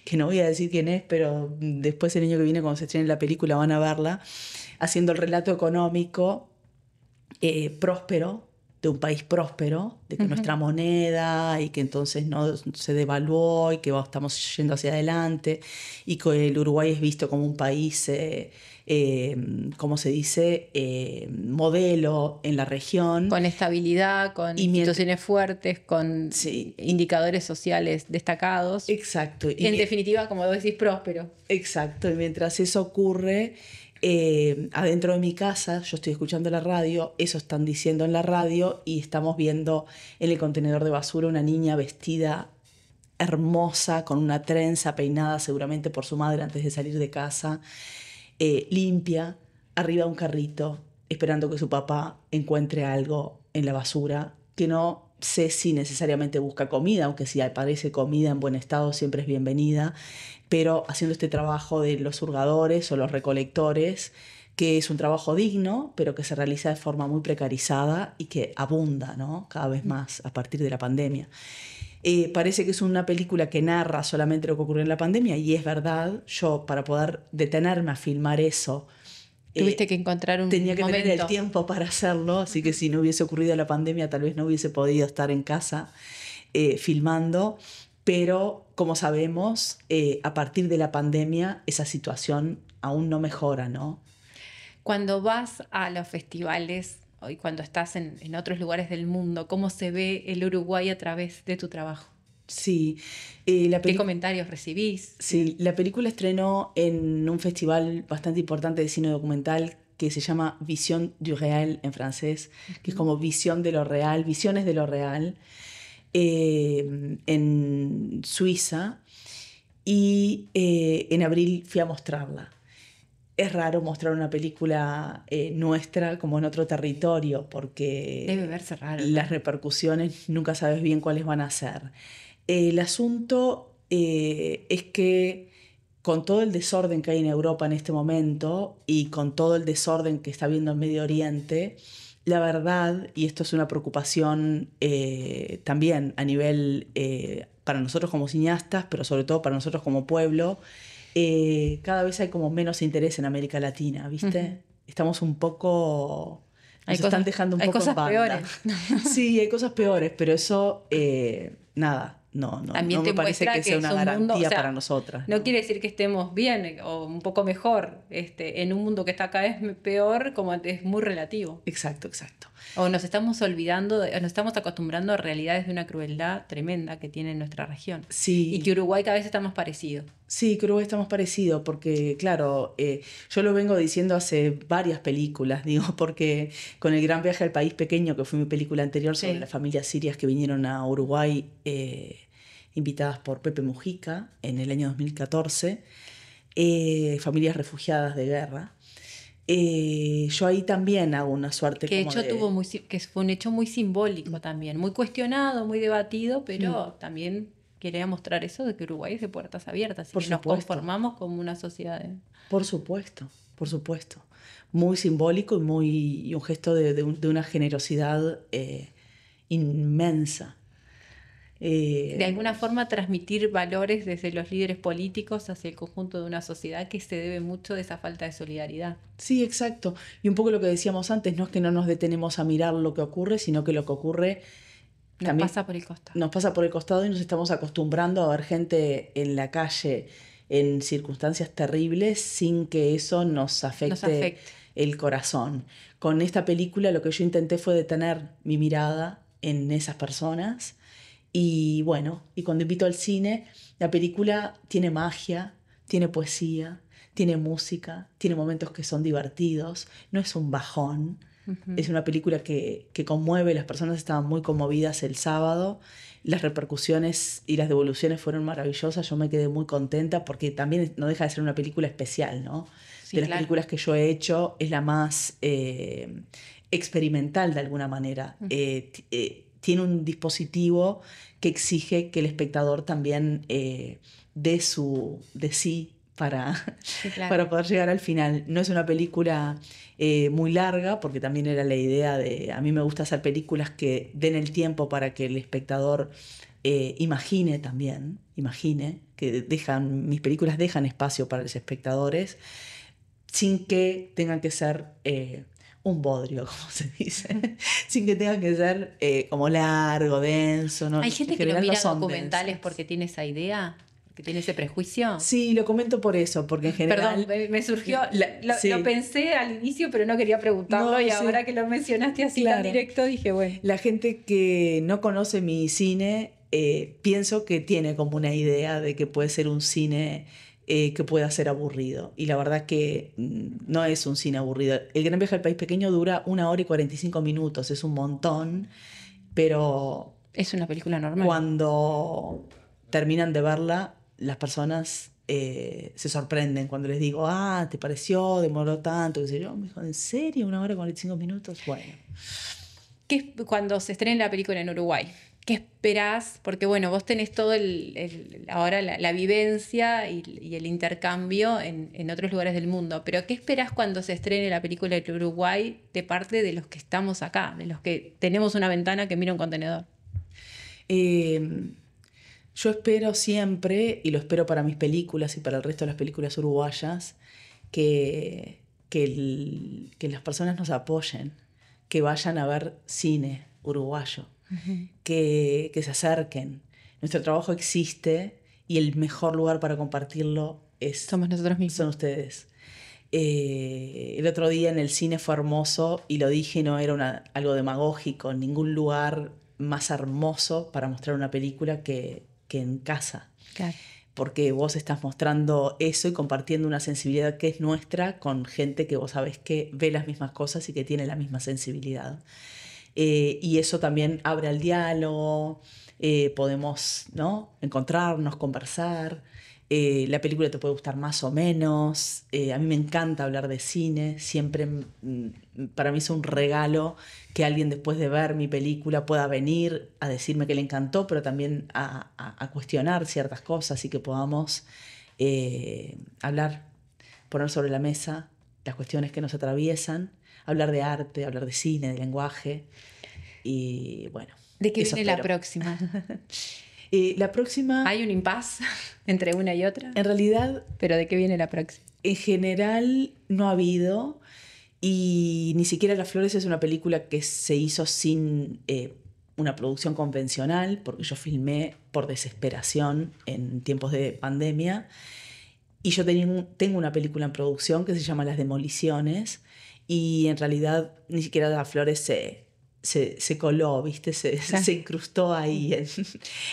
D: que no voy a decir quién es, pero después el año que viene cuando se estrene la película van a verla, haciendo el relato económico próspero, de un país próspero, de que nuestra moneda y que entonces no se devaluó y que estamos yendo hacia adelante y que el Uruguay es visto como un país, ¿cómo se dice?, modelo en la región.
A: Con estabilidad, con instituciones fuertes, con indicadores sociales destacados.
D: Exacto.
A: En definitiva, como vos decís, próspero.
D: Exacto. Y mientras eso ocurre, adentro de mi casa, yo estoy escuchando la radio, eso están diciendo en la radio y estamos viendo en el contenedor de basura una niña vestida hermosa, con una trenza peinada seguramente por su madre antes de salir de casa, limpia, arriba de un carrito, esperando que su papá encuentre algo en la basura, que no sé si necesariamente busca comida, aunque si aparece comida en buen estado siempre es bienvenida, pero haciendo este trabajo de los hurgadores o los recolectores, que es un trabajo digno, pero que se realiza de forma muy precarizada y que abunda, ¿no?, cada vez más a partir de la pandemia. Parece que es una película que narra solamente lo que ocurrió en la pandemia, y es verdad. Yo, para poder detenerme a filmar eso,
A: Tuviste que encontrar un
D: tenía que
A: momento.
D: tener el tiempo para hacerlo, así que si no hubiese ocurrido la pandemia tal vez no hubiese podido estar en casa filmando, pero como sabemos, a partir de la pandemia esa situación aún no mejora, ¿no?
A: Cuando vas a los festivales y cuando estás en otros lugares del mundo, ¿cómo se ve el Uruguay a través de tu trabajo?
D: Sí,
A: ¿Qué comentarios recibís?
D: Sí, la película estrenó en un festival bastante importante de cine documental que se llama Vision du Réel en francés, que es como visión de lo real, visiones de lo real, en Suiza, y en abril fui a mostrarla. Es raro mostrar una película nuestra como en otro territorio, porque
A: Debe verse raro,
D: las
A: ¿no?
D: repercusiones nunca sabes bien cuáles van a ser. El asunto es que con todo el desorden que hay en Europa en este momento y con todo el desorden que está habiendo en Medio Oriente, la verdad, y esto es una preocupación también a nivel para nosotros como cineastas, pero sobre todo para nosotros como pueblo, cada vez hay como menos interés en América Latina, ¿viste?
A: Ujú.
D: Estamos un poco...
A: Hay
D: Nos están
A: cosas-
D: dejando un
A: hay
D: poco en
A: cosas
D: banda.
A: peores.
D: Sí, hay cosas peores, pero eso, nada, no
A: También
D: me
A: te
D: parece
A: muestra
D: que sea
A: es
D: una
A: un
D: garantía
A: mundo, o sea,
D: para nosotras.
A: No quiere decir que estemos bien o un poco mejor. En un mundo que está cada vez peor, como es muy relativo.
D: Exacto, exacto.
A: O nos estamos olvidando, nos estamos acostumbrando a realidades de una crueldad tremenda que tiene nuestra región.
D: Sí.
A: Y que Uruguay cada vez está más parecido.
D: Sí, creo que estamos parecidos, porque claro, yo lo vengo diciendo hace varias películas, digo, porque con El Gran Viaje al País Pequeño, que fue mi película anterior sobre
A: Sí.
D: las familias sirias que vinieron a Uruguay, invitadas por Pepe Mujica en el año 2014, familias refugiadas de guerra. Yo ahí también hago una suerte
A: Que
D: como
A: hecho
D: de...
A: que fue un hecho muy simbólico también, muy cuestionado, muy debatido, pero también quería mostrar eso de que Uruguay es de puertas abiertas y
D: Por
A: que nos
D: supuesto.
A: conformamos como una sociedad.
D: Por supuesto, por supuesto. Muy simbólico y un gesto de una generosidad inmensa.
A: De alguna forma transmitir valores desde los líderes políticos hacia el conjunto de una sociedad que se debe mucho de esa falta de solidaridad.
D: Sí, exacto. Y un poco lo que decíamos antes, no es que no nos detenemos a mirar lo que ocurre, sino que lo que ocurre
A: Nos
D: también
A: pasa por el costado.
D: nos pasa por el costado y nos estamos acostumbrando a ver gente en la calle en circunstancias terribles sin que eso nos afecte el corazón. Con esta película lo que yo intenté fue detener mi mirada en esas personas. Y bueno, y cuando invito al cine, la película tiene magia, tiene poesía, tiene música, tiene momentos que son divertidos, no es un bajón. Es una película que conmueve, las personas estaban muy conmovidas el sábado, las repercusiones y las devoluciones fueron maravillosas, yo me quedé muy contenta porque también no deja de ser una película especial, ¿no?
A: Sí,
D: de las
A: claro.
D: películas que yo he hecho es la más experimental de alguna manera. Tiene un dispositivo que exige que el espectador también dé de sí para,
A: Sí, claro.
D: para poder llegar al final. No es una película muy larga, porque también era la idea de... A mí me gusta hacer películas que den el tiempo para que el espectador imagine también, que mis películas dejan espacio para los espectadores, sin que tengan que ser... un bodrio, como se dice, sin que tenga que ser como largo, denso. ¿No?
A: Hay gente
D: En
A: que no
D: general
A: mira
D: son
A: documentales
D: densas.
A: porque tiene esa idea, que tiene ese prejuicio.
D: Sí, lo comento por eso, porque en general...
A: Perdón, me surgió,
D: Sí.
A: lo pensé al inicio, pero no quería preguntarlo,
D: No,
A: y
D: sí.
A: ahora que lo mencionaste así
D: Claro.
A: tan directo, dije, bueno.
D: La gente que no conoce mi cine, pienso que tiene como una idea de que puede ser un cine que pueda ser aburrido. Y la verdad que no es un cine aburrido. El Gran Viaje al País Pequeño dura 1 hora y 45 minutos, es un montón, pero
A: Es una película normal.
D: cuando terminan de verla, las personas se sorprenden cuando les digo, ¿te pareció? Demoró tanto, qué sé yo. Me dijo, ¿en serio? 1 hora y 45 minutos. Bueno.
A: Cuando se estrene la película en Uruguay, ¿qué esperás? Porque bueno, vos tenés todo ahora la vivencia y el intercambio en otros lugares del mundo, pero ¿qué esperás cuando se estrene la película en Uruguay de parte de los que estamos acá, de los que tenemos una ventana que mira un contenedor?
D: Yo espero siempre, y lo espero para mis películas y para el resto de las películas uruguayas, que las personas nos apoyen, que vayan a ver cine uruguayo, que se acerquen. Nuestro trabajo existe y el mejor lugar para compartirlo
A: Somos nosotros mismos.
D: son ustedes. El otro día en el cine fue hermoso y lo dije, no era algo demagógico, ningún lugar más hermoso para mostrar una película que en casa.
A: Claro.
D: Porque vos estás mostrando eso y compartiendo una sensibilidad que es nuestra con gente que vos sabés que ve las mismas cosas y que tiene la misma sensibilidad. Y eso también abre al diálogo, podemos, ¿no?, encontrarnos, conversar. La película te puede gustar más o menos. A mí me encanta hablar de cine. Siempre para mí es un regalo que alguien después de ver mi película pueda venir a decirme que le encantó, pero también a cuestionar ciertas cosas y que podamos hablar, poner sobre la mesa las cuestiones que nos atraviesan, hablar de arte, hablar de cine, de lenguaje. Y bueno.
A: ¿De qué
D: eso
A: viene la
D: espero.
A: próxima?
D: La próxima...
A: ¿Hay un impasse entre una y otra?
D: En realidad,
A: ¿Pero de qué viene la próxima?
D: en general no ha habido, y ni siquiera Las Flores es una película que se hizo sin una producción convencional, porque yo filmé por desesperación en tiempos de pandemia, y yo tengo una película en producción que se llama Las Demoliciones, y en realidad ni siquiera Las Flores se coló, ¿viste? Se incrustó ahí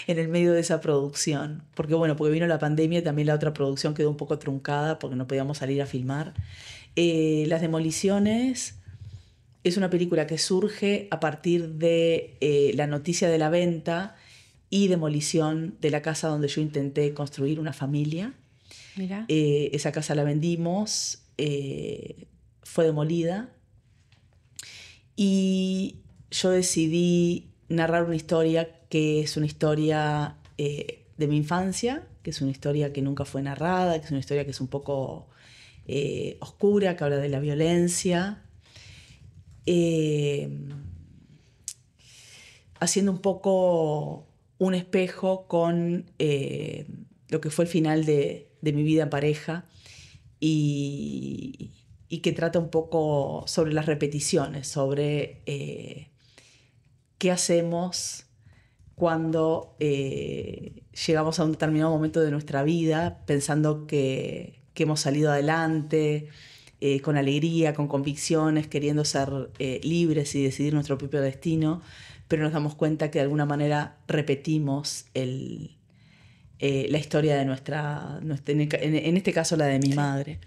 D: en el medio de esa producción. Porque vino la pandemia y también la otra producción quedó un poco truncada porque no podíamos salir a filmar. Las Demoliciones es una película que surge a partir de la noticia de la venta y demolición de la casa donde yo intenté construir una familia.
A: Mirá.
D: Esa casa la vendimos, fue demolida y yo decidí narrar una historia que es una historia de mi infancia, que es una historia que nunca fue narrada, que es una historia que es un poco oscura, que habla de la violencia, haciendo un poco un espejo con lo que fue el final de mi vida en pareja y que trata un poco sobre las repeticiones, sobre qué hacemos cuando llegamos a un determinado momento de nuestra vida pensando que hemos salido adelante, con alegría, con convicciones, queriendo ser libres y decidir nuestro propio destino, pero nos damos cuenta que de alguna manera repetimos la historia de nuestra en este caso la de mi madre.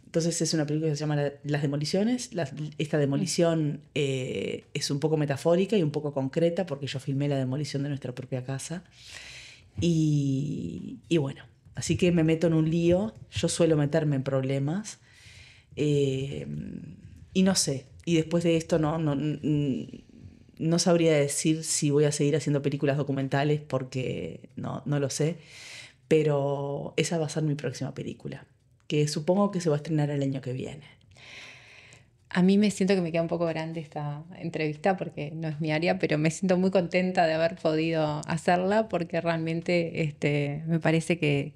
D: Entonces es una película que se llama Las Demoliciones. Esta demolición es un poco metafórica y un poco concreta porque yo filmé la demolición de nuestra propia casa. Y bueno, así que me meto en un lío. Yo suelo meterme en problemas. Y no sé. Y después de esto no sabría decir si voy a seguir haciendo películas documentales porque no lo sé. Pero esa va a ser mi próxima película, que supongo que se va a estrenar el año que viene.
A: A mí me siento que me queda un poco grande esta entrevista porque no es mi área, pero me siento muy contenta de haber podido hacerla porque realmente me parece que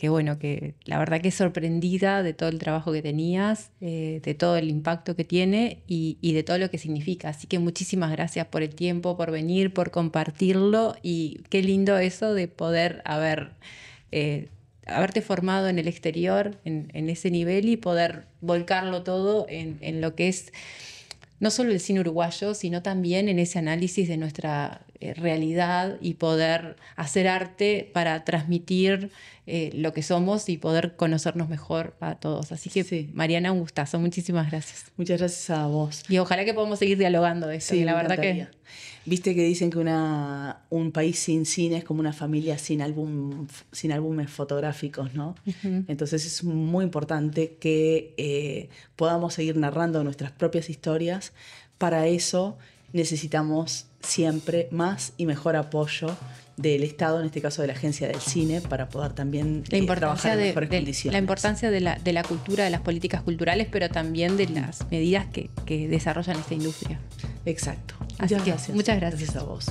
A: la verdad que sorprendida de todo el trabajo que tenías, de todo el impacto que tiene y de todo lo que significa. Así que muchísimas gracias por el tiempo, por venir, por compartirlo y qué lindo eso de poder haberte formado en el exterior, en ese nivel y poder volcarlo todo en lo que es no solo el cine uruguayo, sino también en ese análisis de nuestra realidad y poder hacer arte para transmitir lo que somos y poder conocernos mejor a todos. Así que,
D: Sí.
A: Mariana, un gustazo. Muchísimas gracias.
D: Muchas gracias a vos.
A: Y ojalá que podamos seguir dialogando de esto.
D: Sí,
A: que la
D: me
A: verdad
D: encantaría.
A: que...
D: Viste que dicen que un país sin cine es como una familia sin álbumes fotográficos, ¿no? Entonces es muy importante que podamos seguir narrando nuestras propias historias. Para eso necesitamos siempre más y mejor apoyo del Estado, en este caso de la Agencia del Cine, para poder también trabajar en mejores condiciones.
A: La importancia de la cultura, de las políticas culturales, pero también de las medidas que desarrollan esta industria.
D: Exacto.
A: Así que, muchas gracias.
D: Gracias a vos.